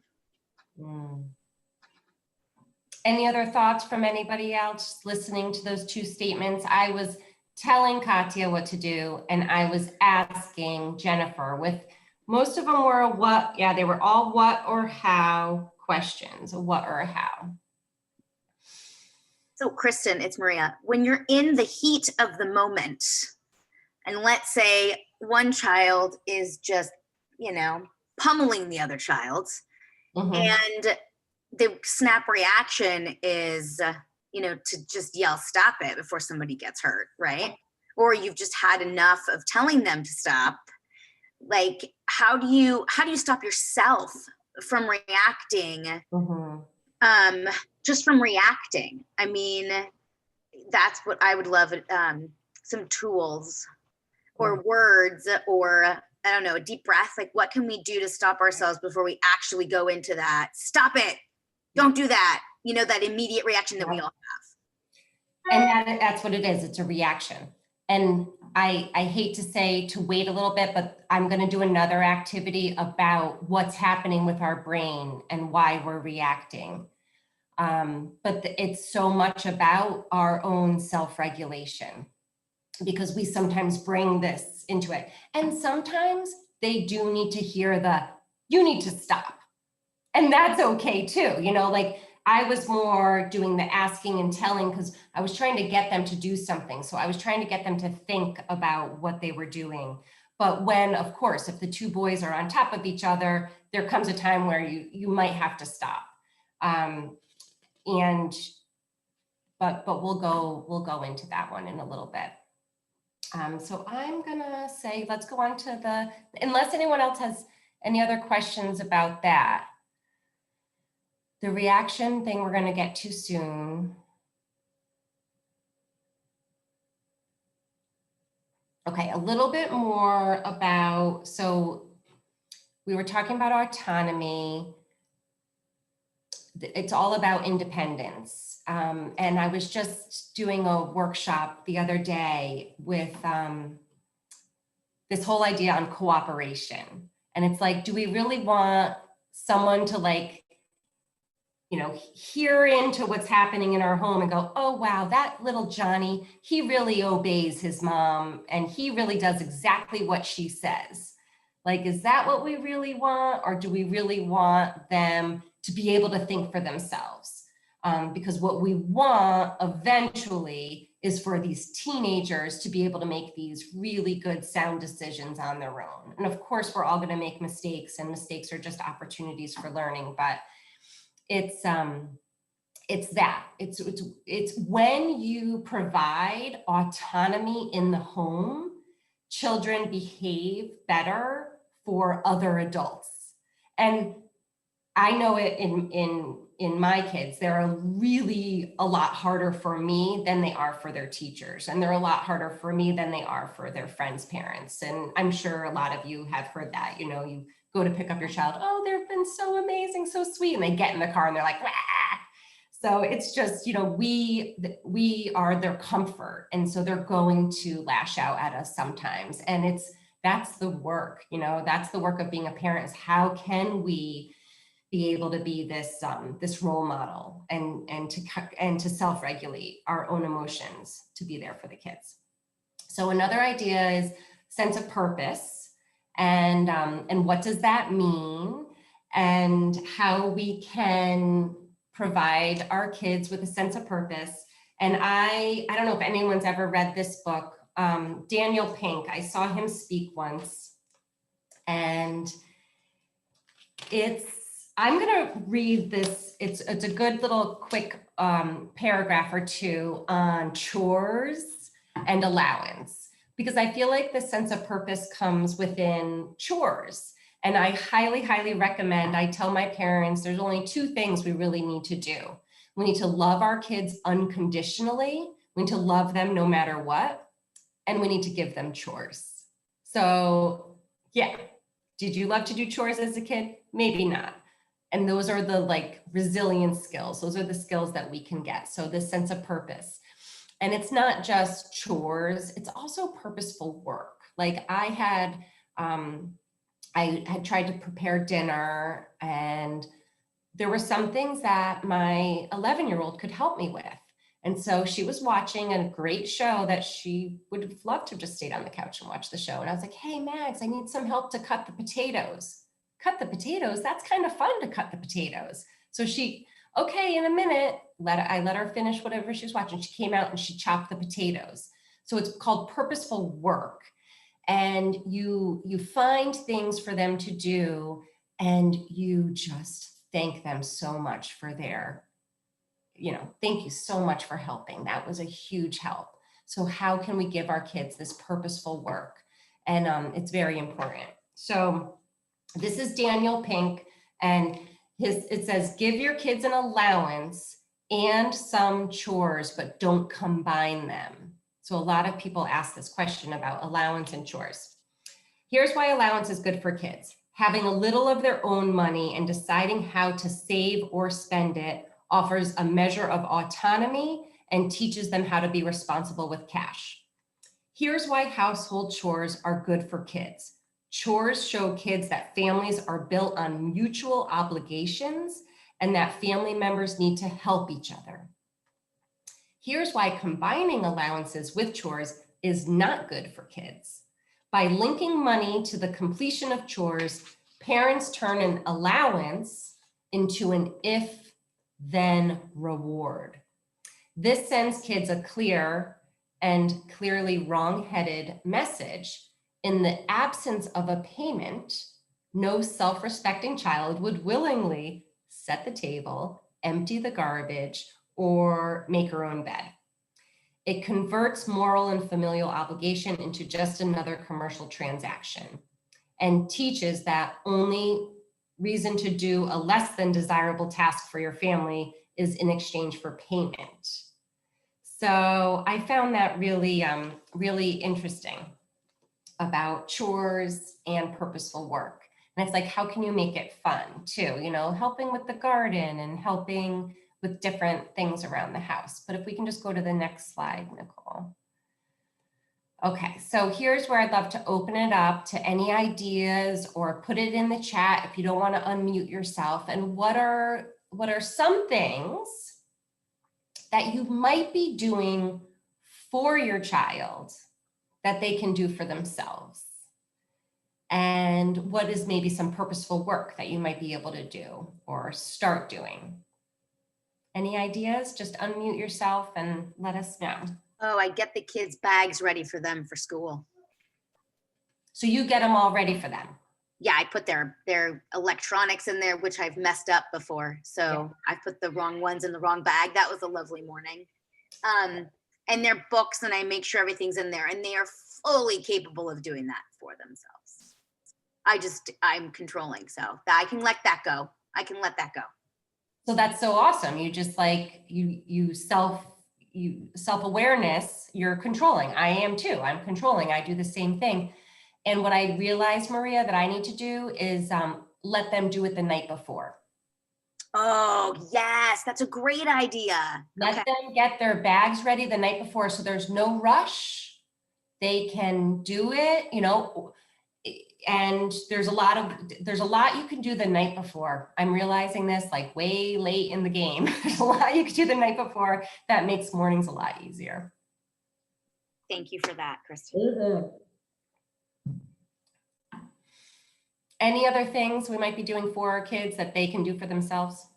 Any other thoughts from anybody else listening to those two statements? I was telling Katya what to do, and I was asking Jennifer. With most of them were what, yeah, they were all what or how questions, a what or a how. So Kristen, it's Maria. When you're in the heat of the moment, and let's say one child is just, you know, pummeling the other child, and the snap reaction is, you know, to just yell, stop it before somebody gets hurt, right? Or you've just had enough of telling them to stop. Like, how do you stop yourself from reacting? Just from reacting. I mean, that's what I would love, some tools or words, or I don't know, a deep breath. Like, what can we do to stop ourselves before we actually go into that? Stop it. Don't do that. You know, that immediate reaction that we all have. And that's what it is. It's a reaction. And I hate to say to wait a little bit, but I'm going to do another activity about what's happening with our brain and why we're reacting. But it's so much about our own self-regulation, because we sometimes bring this into it. And sometimes they do need to hear you need to stop. And that's okay too. You know, like I was more doing the asking and telling because I was trying to get them to do something. So I was trying to get them to think about what they were doing. But when, of course, if the two boys are on top of each other, there comes a time where you might have to stop. But we'll go into that one in a little bit. So I'm gonna say, let's go on to unless anyone else has any other questions about that. The reaction thing we're gonna get to soon. Okay, a little bit more about, so we were talking about autonomy. It's all about independence. And I was just doing a workshop the other day with this whole idea on cooperation. And it's like, do we really want someone to like, you know, hear into what's happening in our home and go, oh, wow, that little Johnny, he really obeys his mom and he really does exactly what she says. Like, is that what we really want? Or do we really want them to be able to think for themselves? Because what we want eventually is for these teenagers to be able to make these really good sound decisions on their own. And of course, we're all going to make mistakes, and mistakes are just opportunities for learning, but it's when you provide autonomy in the home, children behave better for other adults. And I know it in my kids, they're really a lot harder for me than they are for their teachers. And they're a lot harder for me than they are for their friends' parents. And I'm sure a lot of you have heard that, you know, you go to pick up your child, oh, they've been so amazing, so sweet. And they get in the car and they're like, wah. So it's just, you know, we are their comfort. And so they're going to lash out at us sometimes. And that's the work, you know, that's the work of being a parent, is how can we be able to be this role model and to self-regulate our own emotions, to be there for the kids. So another idea is sense of purpose, and what does that mean, and how we can provide our kids with a sense of purpose. And I don't know if anyone's ever read this book, Daniel Pink. I saw him speak once, and I'm gonna read this. It's a good little quick paragraph or two on chores and allowance, because I feel like the sense of purpose comes within chores. And I highly, highly recommend, I tell my parents, there's only two things we really need to do. We need to love our kids unconditionally. We need to love them no matter what. And we need to give them chores. So yeah, did you love to do chores as a kid? Maybe not. And those are the like resilience skills. Those are the skills that we can get. So this sense of purpose. And it's not just chores, it's also purposeful work. Like I had tried to prepare dinner, and there were some things that my 11-year-old could help me with. And so she was watching a great show that she would have loved to have just stayed on the couch and watch the show. And I was like, hey, Max, I need some help to cut the potatoes. Cut the potatoes? That's kind of fun to cut the potatoes. So she, okay, in a minute, I let her finish whatever she was watching. She came out and she chopped the potatoes. So it's called purposeful work. And you find things for them to do, and you just thank them so much for their, you know, thank you so much for helping. That was a huge help. So how can we give our kids this purposeful work? And it's very important. So this is Daniel Pink, and it says, give your kids an allowance and some chores, but don't combine them. So a lot of people ask this question about allowance and chores. Here's why allowance is good for kids. Having a little of their own money and deciding how to save or spend it offers a measure of autonomy and teaches them how to be responsible with cash. Here's why household chores are good for kids. Chores show kids that families are built on mutual obligations and that family members need to help each other. Here's why combining allowances with chores is not good for kids. By linking money to the completion of chores, parents turn an allowance into an if then reward. This sends kids a clear and clearly wrong-headed message. In the absence of a payment, no self-respecting child would willingly set the table, empty the garbage, or make her own bed. It converts moral and familial obligation into just another commercial transaction and teaches that only reason to do a less than desirable task for your family is in exchange for payment. So I found that really, really interesting about chores and purposeful work. And it's like, how can you make it fun too? You know, helping with the garden and helping with different things around the house. But if we can just go to the next slide, Nicole. Okay, so here's where I'd love to open it up to any ideas or put it in the chat if you don't want to unmute yourself. And what are some things that you might be doing for your child that they can do for themselves? And what is maybe some purposeful work that you might be able to do or start doing? Any ideas? Just unmute yourself and let us know. Oh, I get the kids' bags ready for them for school. So you get them all ready for them? Yeah, I put their electronics in there, which I've messed up before. So I put the wrong ones in the wrong bag. That was a lovely morning. And their books, and I make sure everything's in there, and they are fully capable of doing that for themselves. I'm controlling, so I can let that go. I can let that go. So that's so awesome. You just like, you self-awareness, you're controlling. I am too. I'm controlling. I do the same thing. And what I realized, Maria, that I need to do is let them do it the night before. Oh, yes. That's a great idea. Let them get their bags ready the night before, so there's no rush. They can do it, you know, and there's a lot you can do the night before. I'm realizing this like way late in the game. There's a lot you can do the night before that makes mornings a lot easier. Thank you for that, Kristen. Mm-hmm. Any other things we might be doing for our kids that they can do for themselves?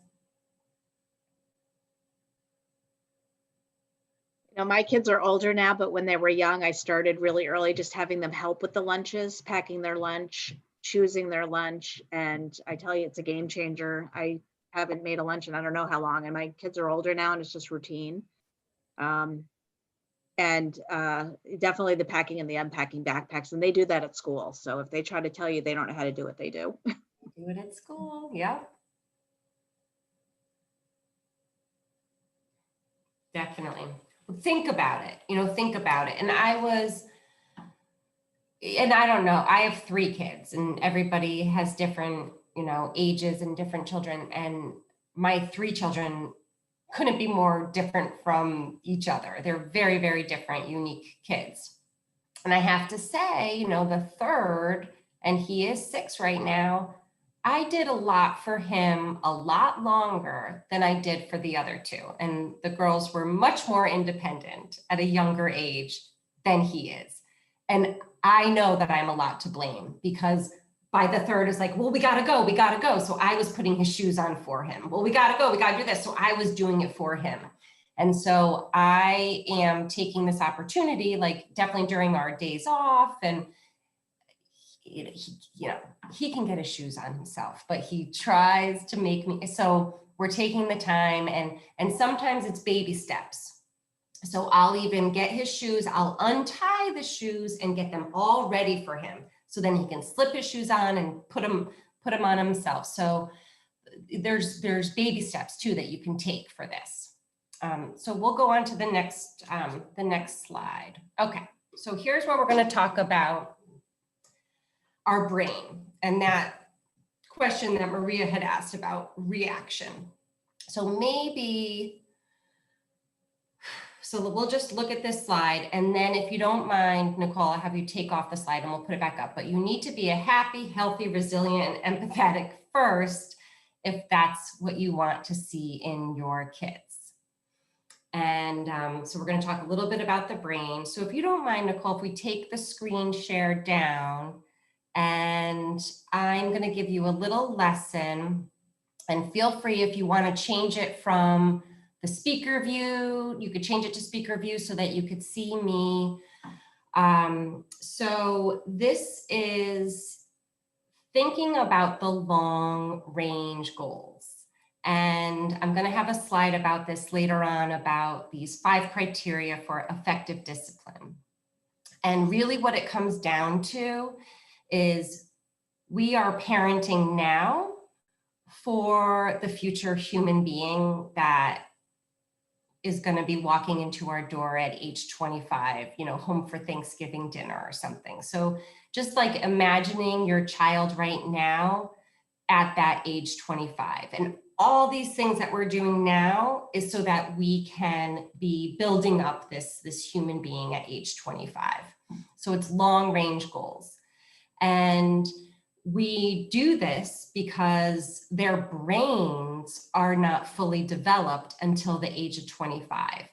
You know, my kids are older now, but when they were young, I started really early, just having them help with the lunches, packing their lunch, choosing their lunch. And I tell you, it's a game changer. I haven't made a lunch in I don't know how long, and my kids are older now, and it's just routine. Definitely the packing and the unpacking backpacks, and they do that at school. So if they try to tell you they don't know how to do it, they do. Do it at school, yeah. Definitely. Think about it, you know, think about it. And I don't know, I have 3 kids and everybody has different, you know, ages and different children. And my 3 children couldn't be more different from each other. They're very, very different, unique kids. And I have to say, you know, the third, and he is 6 right now, I did a lot for him a lot longer than I did for the other 2. And the girls were much more independent at a younger age than he is. And I know that I'm a lot to blame because by the third is like, well, we gotta go. So I was putting his shoes on for him. Well, we gotta go, we gotta do this. So I was doing it for him. And so I am taking this opportunity, like definitely during our days off, and he can get his shoes on himself, but he tries to make me, so we're taking the time and sometimes it's baby steps. So I'll even get his shoes, I'll untie the shoes and get them all ready for him. So then he can slip his shoes on and put them on himself. So there's baby steps too that you can take for this. So we'll go on to the next slide. Okay, so here's where we're going to talk about our brain and that question that Maria had asked about reaction. So we'll just look at this slide, and then if you don't mind, Nicole, I'll have you take off the slide and we'll put it back up. But you need to be a happy, healthy, resilient, and empathetic first if that's what you want to see in your kids. And so we're going to talk a little bit about the brain. So if you don't mind, Nicole, if we take the screen share down, and I'm going to give you a little lesson And feel free, if you want to change it from the speaker view, you could change it to speaker view so that you could see me. So this is thinking about the long range goals. And I'm going to have a slide about this later on, about these 5 criteria for effective discipline. And really what it comes down to is we are parenting now for the future human being that is going to be walking into our door at age 25, you know, home for Thanksgiving dinner or something. So just like imagining your child right now at that age 25. And all these things that we're doing now is so that we can be building up this human being at age 25. So it's long range goals. And we do this because their brains are not fully developed until the age of 25.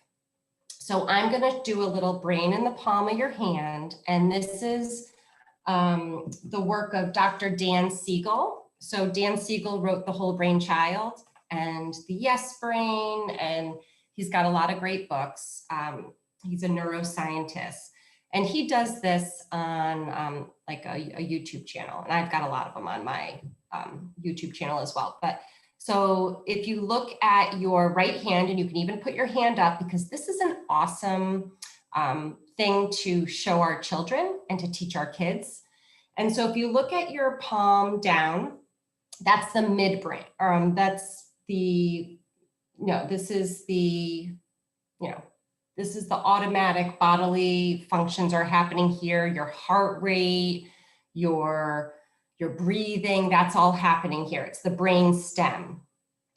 So I'm going to do a little brain in the palm of your hand. And this is the work of Dr. Dan Siegel. So Dan Siegel wrote The Whole Brain Child and The Yes Brain, and he's got a lot of great books. He's a neuroscientist. And he does this on like a YouTube channel. And I've got a lot of them on my YouTube channel as well. But so if you look at your right hand, and you can even put your hand up, because this is an awesome thing to show our children and to teach our kids. And so if you look at your palm down, that's the midbrain. That's the, this is the, this is the automatic bodily functions are happening here. Your heart rate, your breathing, that's all happening here. It's the brain stem.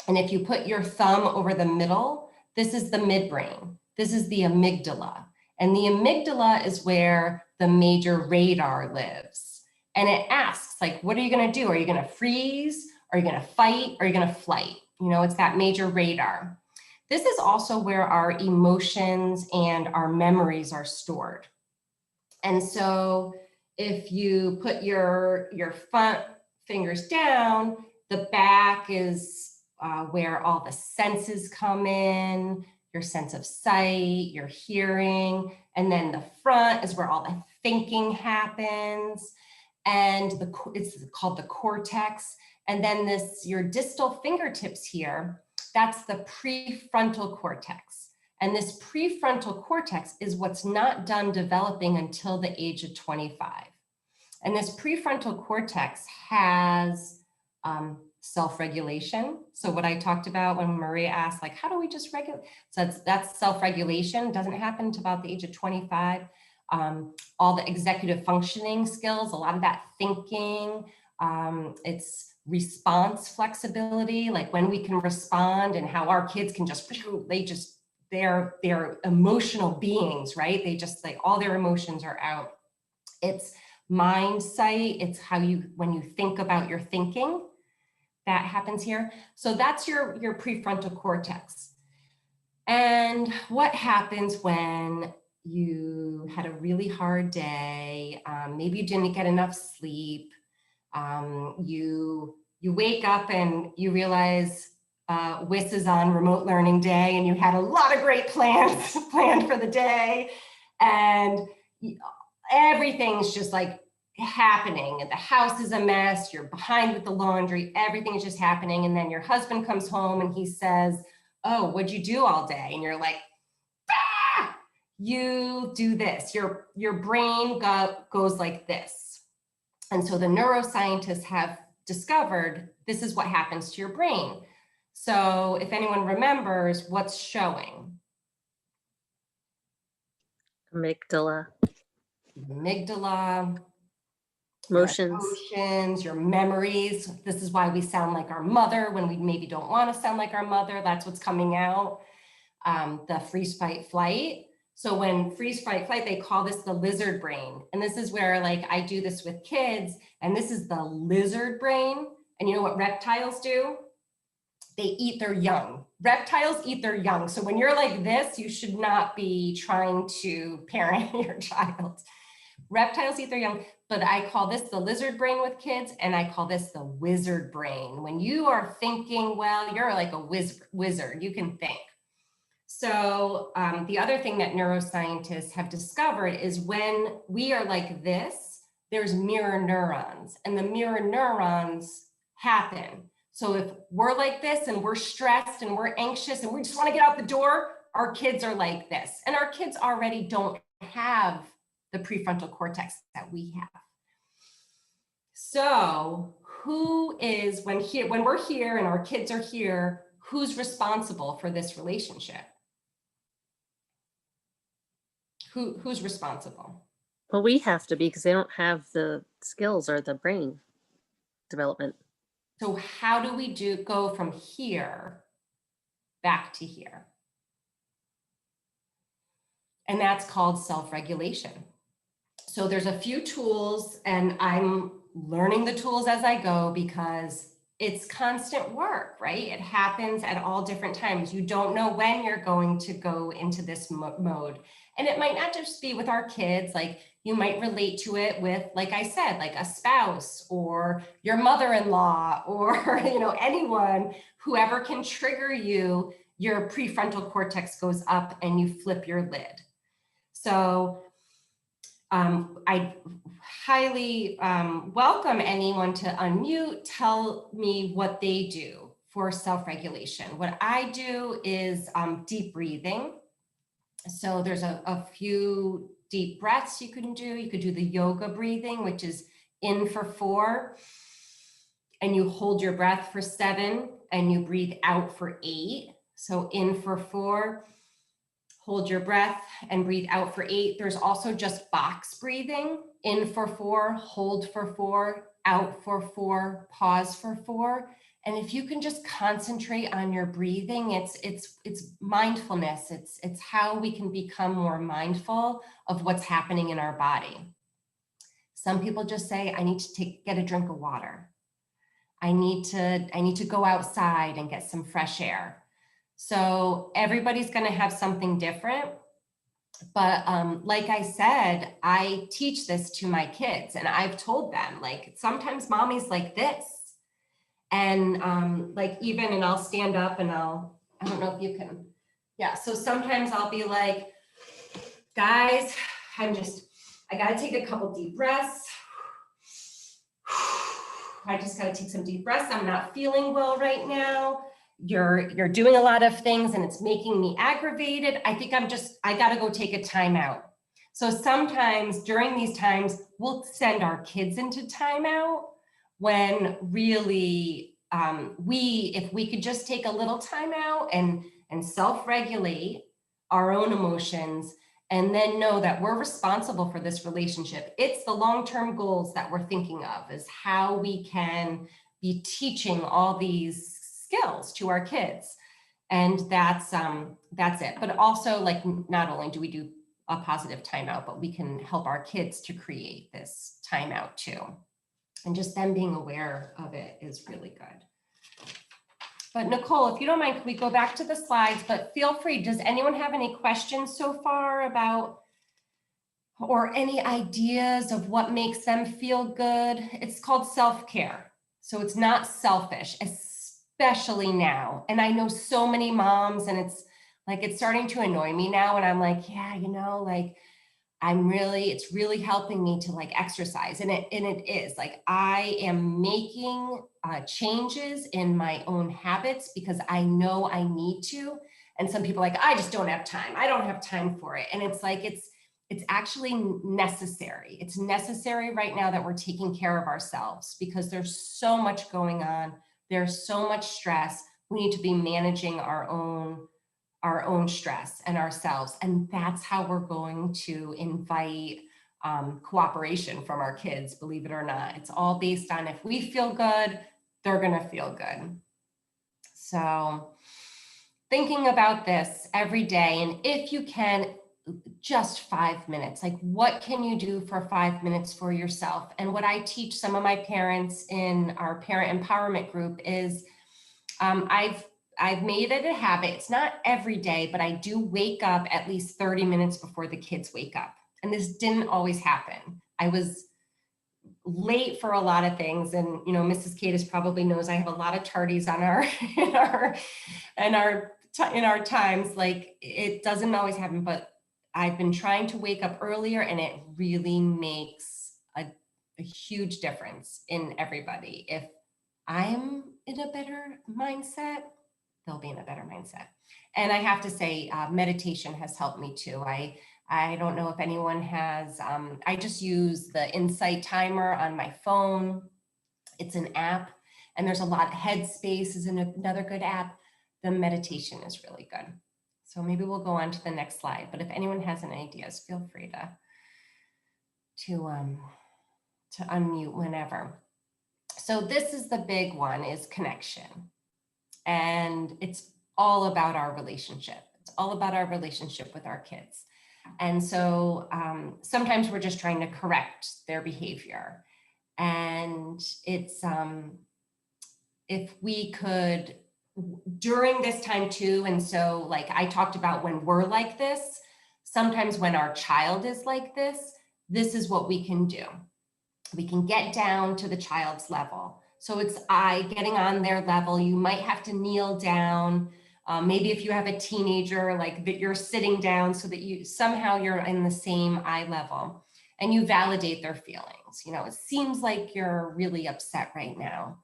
And if you put your thumb over the middle, this is the midbrain. This is the amygdala. And the amygdala is where the major radar lives. And it asks, like, what are you going to do? Are you going to freeze? Are you going to fight? Are you going to flight? It's that major radar. This is also where our emotions and our memories are stored. And so if you put your front fingers down, the back is where all the senses come in, your sense of sight, your hearing, and then the front is where all the thinking happens. And it's called the cortex. And then your distal fingertips here, that's the prefrontal cortex. And this prefrontal cortex is what's not done developing until the age of 25. And this prefrontal cortex has self-regulation. So what I talked about when Maria asked, like, how do we just regulate? So that's self-regulation, doesn't happen until about the age of 25. All the executive functioning skills, a lot of that thinking, it's response flexibility, like when we can respond, and how our kids can they're emotional beings, right? They just, like, all their emotions are out. It's mind sight. It's when you think about your thinking, that happens here. So that's your prefrontal cortex. And what happens when you had a really hard day, maybe you didn't get enough sleep, you wake up and you realize WIS is on remote learning day, and you had a lot of great plans planned for the day, and everything's just like happening, and the house is a mess, you're behind with the laundry, everything is just happening. And then your husband comes home and he says, oh, what'd you do all day? And you're like, ah! You do this, your brain goes like this. And so the neuroscientists have discovered this is what happens to your brain. So if anyone remembers, what's showing? Amygdala. Amygdala. Emotions. Your emotions, your memories. This is why we sound like our mother when we maybe don't want to sound like our mother. That's what's coming out. The freeze, fight, flight. So when freeze, fight, flight, they call this the lizard brain. And this is where, like, I do this with kids, and this is the lizard brain. And you know what reptiles do? They eat their young. Reptiles eat their young. So when you're like this, you should not be trying to parent your child. Reptiles eat their young, but I call this the lizard brain with kids, and I call this the wizard brain. When you are thinking, well, you're like a wizard, you can think. So the other thing that neuroscientists have discovered is when we are like this, there's mirror neurons, and the mirror neurons happen. So if we're like this and we're stressed and we're anxious and we just want to get out the door, our kids are like this. And our kids already don't have the prefrontal cortex that we have. So who is, when we're here and our kids are here, who's responsible for this relationship? Who's responsible? Well, we have to be, because they don't have the skills or the brain development. So how do we go from here back to here? And that's called self-regulation. So there's a few tools, and I'm learning the tools as I go because it's constant work, right? It happens at all different times. You don't know when you're going to go into this mode. And it might not just be with our kids, like you might relate to it with, like I said, like a spouse or your mother-in-law or, you know, anyone, whoever can trigger you, your prefrontal cortex goes up and you flip your lid. So I highly welcome anyone to unmute, tell me what they do for self-regulation. What I do is deep breathing. So there's a few deep breaths you can do. You could do the yoga breathing, which is in for 4, and you hold your breath for 7, and you breathe out for 8. So in for 4, hold your breath and breathe out for 8. There's also just box breathing, in for 4, hold for 4, out for 4, pause for 4. And if you can just concentrate on your breathing, it's mindfulness. It's how we can become more mindful of what's happening in our body. Some people just say, I need to get a drink of water. I need to go outside and get some fresh air. So everybody's going to have something different. But like I said, I teach this to my kids, and I've told them, like, sometimes mommy's like this. And like even, and I'll stand up and I don't know if you can, yeah. So sometimes I'll be like, guys, I got to take a couple deep breaths. I just got to take some deep breaths. I'm not feeling well right now. You're doing a lot of things and it's making me aggravated. I think I got to go take a timeout. So sometimes during these times, we'll send our kids into timeout, when really if we could just take a little time out and self-regulate our own emotions, and then know that we're responsible for this relationship. It's the long-term goals that we're thinking of, is how we can be teaching all these skills to our kids. And that's it. But also, like, not only do we do a positive timeout, but we can help our kids to create this timeout too. And just them being aware of it is really good. But Nicole, if you don't mind, can we go back to the slides? But feel free. Does anyone have any questions so far about, or any ideas of what makes them feel good? It's called self-care. So it's not selfish, especially now. And I know so many moms, and it's starting to annoy me now. And I'm like, yeah, you know, like, it's really helping me to like exercise. And it is like, I am making changes in my own habits because I know I need to. And some people are like, I just don't have time. I don't have time for it. And it's like, it's actually necessary. It's necessary right now that we're taking care of ourselves, because there's so much going on. There's so much stress. We need to be managing our own stress and ourselves. And that's how we're going to invite cooperation from our kids, believe it or not. It's all based on, if we feel good, they're gonna feel good. So thinking about this every day, and if you can, just 5 minutes, like, what can you do for 5 minutes for yourself? And what I teach some of my parents in our parent empowerment group is, I've made it a habit. It's not every day, but I do wake up at least 30 minutes before the kids wake up. And this didn't always happen. I was late for a lot of things, and Mrs. Kaddis probably knows I have a lot of tardies on in our times. Like, it doesn't always happen, but I've been trying to wake up earlier, and it really makes a huge difference in everybody. If I'm in a better mindset, they'll be in a better mindset. And I have to say, meditation has helped me too. I don't know if anyone has, I just use the Insight timer on my phone. It's an app, and there's a lot. Headspace is another good app. The meditation is really good. So maybe we'll go on to the next slide, but if anyone has any ideas, feel free to unmute whenever. So this is the big one, is connection. And it's all about our relationship. It's all about our relationship with our kids. And so sometimes we're just trying to correct their behavior. And it's, if we could, during this time too, and so like I talked about, when we're like this, sometimes when our child is like this is what we can do. We can get down to the child's level. So it's getting on their level. You might have to kneel down. Maybe if you have a teenager, like that, you're sitting down so that you're in the same eye level, and you validate their feelings. It seems like you're really upset right now.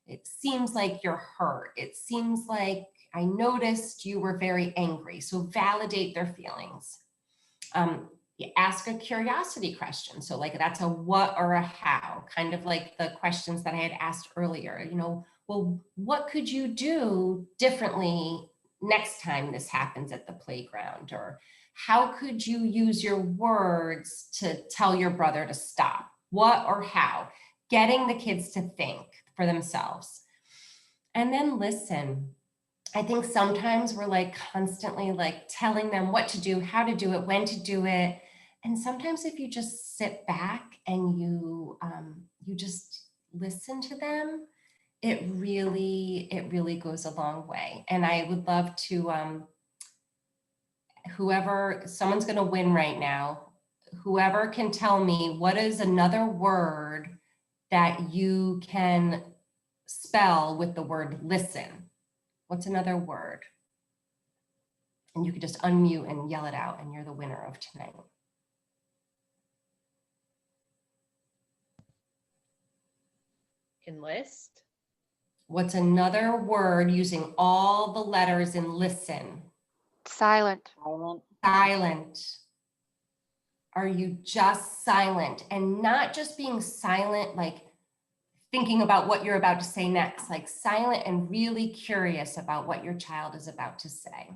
It seems like you're hurt. It seems like I noticed you were very angry. So validate their feelings. You ask a curiosity question. So like that's a what or a how, kind of like the questions that I had asked earlier. Well, what could you do differently next time this happens at the playground? Or how could you use your words to tell your brother to stop? What or how? Getting the kids to think for themselves. And then listen. I think sometimes we're like constantly like telling them what to do, how to do it, when to do it. And sometimes if you just sit back and you just listen to them, it really goes a long way. And I would love to, someone's going to win right now. Whoever can tell me what is another word that you can spell with the word listen. What's another word? And you could just unmute and yell it out, and you're the winner of tonight. Enlist. What's another word using all the letters in listen? Silent. Silent. Are you just silent? And not just being silent, like thinking about what you're about to say next, like silent and really curious about what your child is about to say.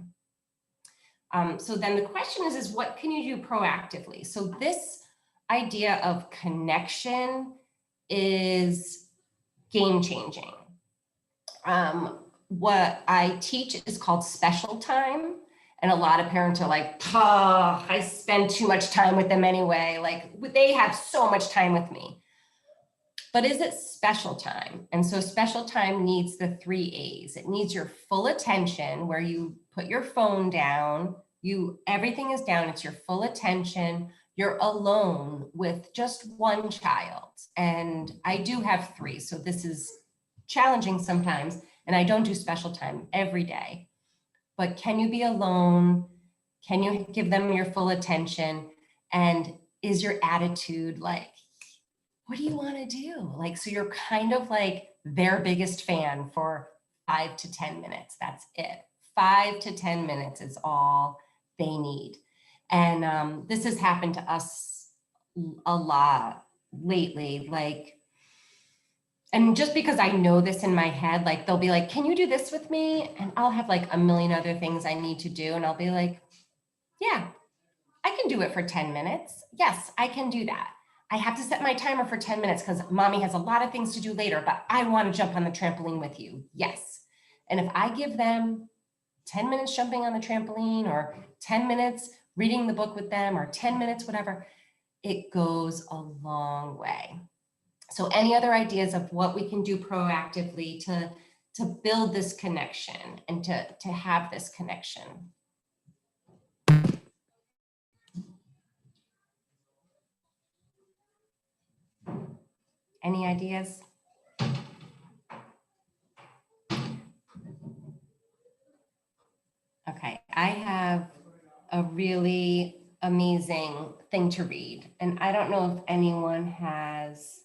So then the question is what can you do proactively? So this idea of connection is game changing. What I teach is called special time. And a lot of parents are like, I spend too much time with them anyway. Like they have so much time with me. But is it special time? And so special time needs the 3 A's. It needs your full attention, where you put your phone down, everything is down, it's your full attention. You're alone with just one child. And I do have 3, so this is challenging sometimes. And I don't do special time every day. But can you be alone? Can you give them your full attention? And is your attitude like, what do you want to do? Like, so you're kind of like their biggest fan for 5 to 10 minutes. That's it. 5 to 10 minutes is all they need. And this has happened to us a lot lately. Like, and just because I know this in my head, like they'll be like, can you do this with me? And I'll have like a million other things I need to do. And I'll be like, yeah, I can do it for 10 minutes. Yes, I can do that. I have to set my timer for 10 minutes because mommy has a lot of things to do later, but I want to jump on the trampoline with you. Yes. And if I give them 10 minutes jumping on the trampoline, or 10 minutes reading the book with them, or 10 minutes, whatever, it goes a long way. So any other ideas of what we can do proactively to build this connection and to have this connection? Any ideas? Okay, I have a really amazing thing to read. And I don't know if anyone has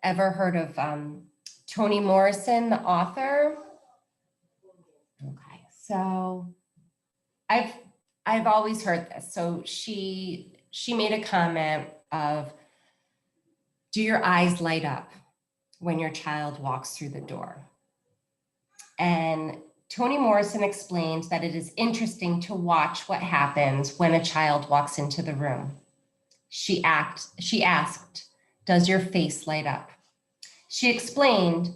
ever heard of Toni Morrison, the author. Okay, so I've always heard this. So she made a comment of, do your eyes light up when your child walks through the door? And Toni Morrison explained that it is interesting to watch what happens when a child walks into the room. She asked, does your face light up? She explained,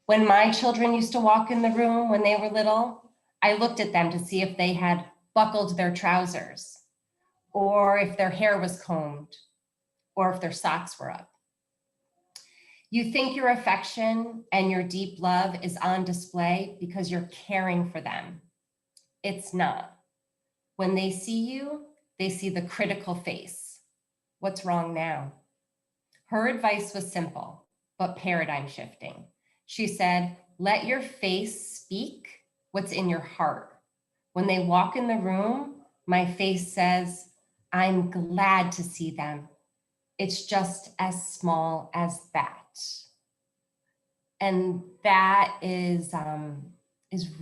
when my children used to walk in the room when they were little, I looked at them to see if they had buckled their trousers, or if their hair was combed, or if their socks were up. You think your affection and your deep love is on display because you're caring for them. It's not. When they see you, they see the critical face. What's wrong now? Her advice was simple, but paradigm shifting. She said, let your face speak what's in your heart. When they walk in the room, my face says, I'm glad to see them. It's just as small as that. And that is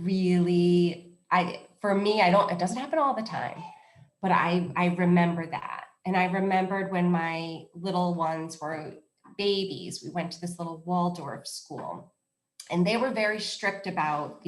really, for me, it doesn't happen all the time, but I remember that. And I remembered when my little ones were babies, we went to this little Waldorf school, and they were very strict about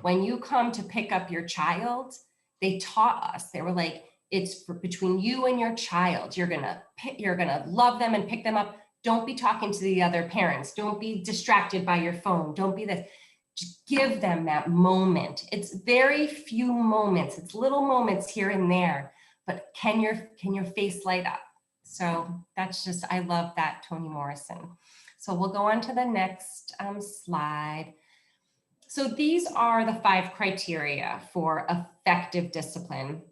when you come to pick up your child, they taught us, they were like, it's between you and your child. You're gonna love them and pick them up. Don't be talking to the other parents. Don't be distracted by your phone. Don't be this. Just give them that moment. It's very few moments. It's little moments here and there, but can your face light up? So that's just, I love that, Toni Morrison. So we'll go on to the next slide. So these are the 5 criteria for effective discipline.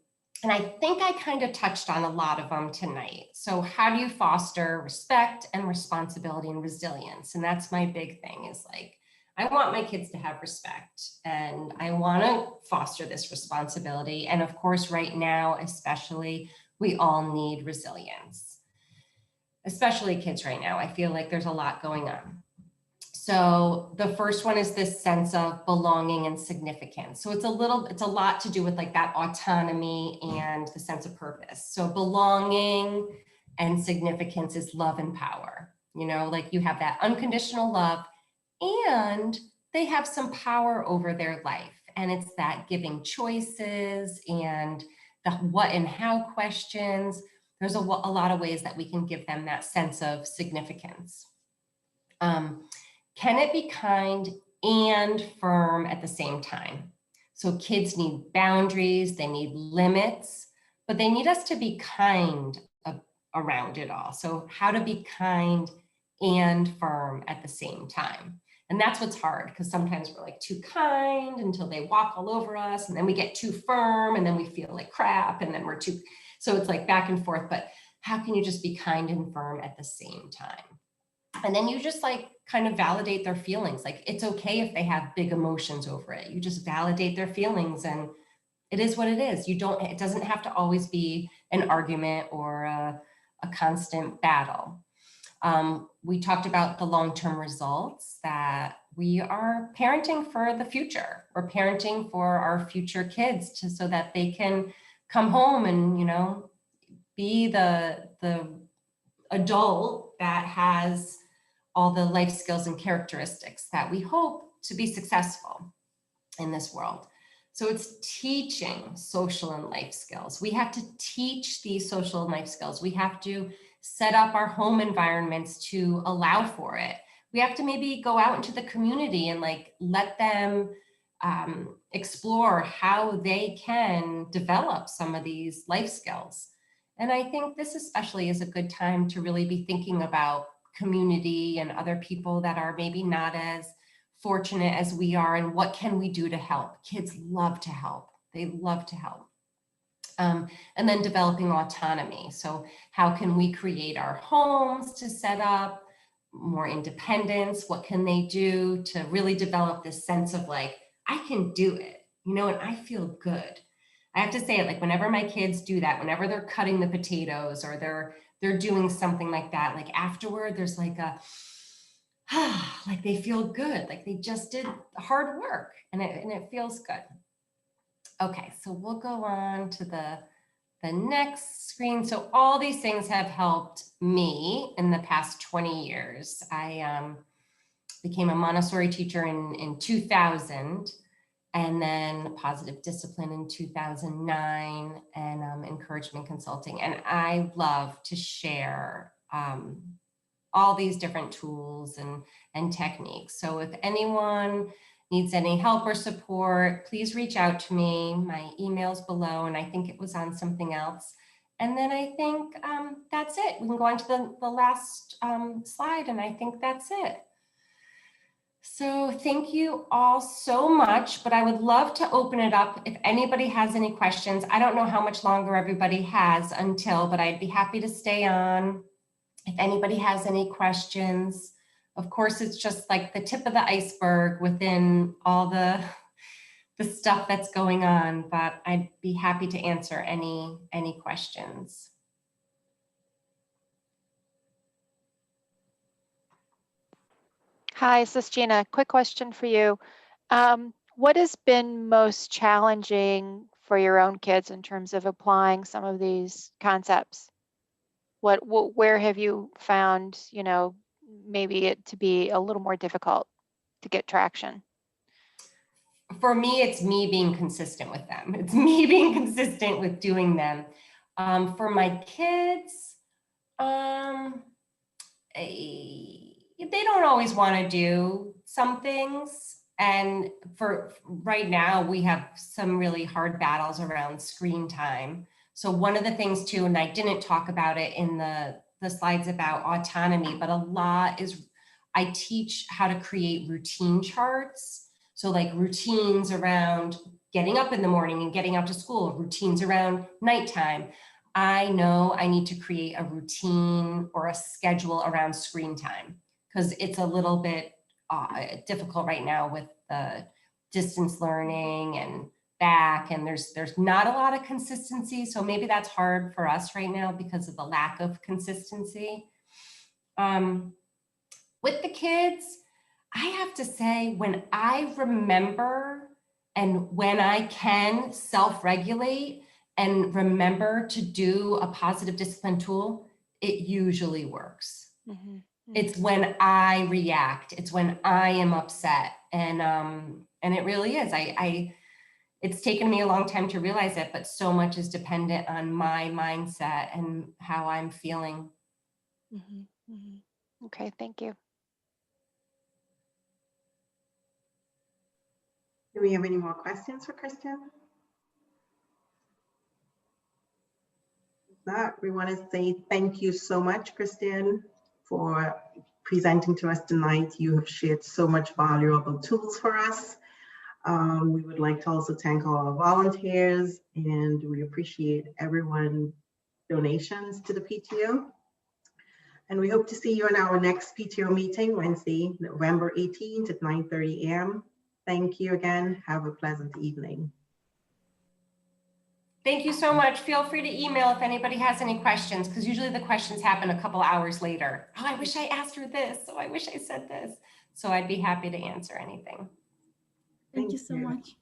And I think I kind of touched on a lot of them tonight. So how do you foster respect and responsibility and resilience? And that's my big thing, is like, I want my kids to have respect, and I want to foster this responsibility. And of course, right now, especially, we all need resilience, especially kids right now. I feel like there's a lot going on. So the first one is this sense of belonging and significance. So it's a lot to do with like that autonomy and the sense of purpose. So belonging and significance is love and power. You know, like you have that unconditional love and they have some power over their life. And it's that giving choices and the what and how questions. There's a lot of ways that we can give them that sense of significance. Can it be kind and firm at the same time? So kids need boundaries, they need limits, but they need us to be kind around it all. So how to be kind and firm at the same time. And that's what's hard, because sometimes we're like too kind until they walk all over us, and then we get too firm and then we feel like crap, and then we're too, so it's like back and forth. But how can you just be kind and firm at the same time? And then you just like kind of validate their feelings. Like it's okay if they have big emotions over it. You just validate their feelings, and it is what it is. It doesn't have to always be an argument or a constant battle. We talked about the long-term results, that we are parenting for the future. We're parenting for our future kids so that they can come home and, you know, be the adult that has all the life skills and characteristics that we hope to be successful in this world. So it's teaching social and life skills. We have to teach these social and life skills. We have to set up our home environments to allow for it. We have to maybe go out into the community and like let them explore how they can develop some of these life skills. And I think this especially is a good time to really be thinking about community and other people that are maybe not as fortunate as we are, and what can we do to help? Kids love to help. They love to help. And then developing autonomy. So how can we create our homes to set up more independence? What can they do to really develop this sense of like, I can do it, you know, and I feel good. I have to say it, like whenever my kids do that, whenever they're cutting the potatoes or they're doing something like that, like afterward, there's like a, like they feel good, like they just did hard work and it feels good. Okay, so we'll go on to the next screen. So all these things have helped me in the past 20 years. I became a Montessori teacher in 2000, and then positive discipline in 2009, and encouragement consulting. And I love to share all these different tools and techniques. So if anyone needs any help or support, please reach out to me. My email's below, and I think it was on something else. And then I think that's it. We can go on to the last slide, and I think that's it. So thank you all so much, but I would love to open it up if anybody has any questions. I don't know how much longer everybody has until, but I'd be happy to stay on if anybody has any questions. Of course, it's just like the tip of the iceberg within all the stuff that's going on, but I'd be happy to answer any questions. Hi, this is Gina. Quick question for you. What has been most challenging for your own kids in terms of applying some of these concepts? Where have you found, you know, maybe it to be a little more difficult to get traction? For me, it's me being consistent with them. It's me being consistent with doing them. For my kids, they don't always want to do some things. And for right now, we have some really hard battles around screen time. So one of the things too, and I didn't talk about it in the slides about autonomy, but a lot is I teach how to create routine charts. So like routines around getting up in the morning and getting out to school, routines around nighttime. I know I need to create a routine or a schedule around screen time because it's a little bit difficult right now with the distance learning and back, and there's not a lot of consistency. So maybe that's hard for us right now because of the lack of consistency. With the kids, I have to say, when I remember and when I can self-regulate and remember to do a positive discipline tool, it usually works. Mm-hmm. It's when I react, it's when I am upset. And it really is. It's taken me a long time to realize it, but so much is dependent on my mindset and how I'm feeling. Mm-hmm. Mm-hmm. Okay, thank you. Do we have any more questions for Kristen? If not, we want to say thank you so much, Kristen, for presenting to us tonight. You have shared so much valuable tools for us. We would like to also thank all our volunteers, and we appreciate everyone's donations to the PTO. And we hope to see you in our next PTO meeting, Wednesday, November 18th at 9:30 a.m. Thank you again. Have a pleasant evening. Thank you so much. Feel free to email if anybody has any questions, because usually the questions happen a couple hours later. Oh, I wish I asked her this. Oh, I wish I said this. So I'd be happy to answer anything. Thank you so much.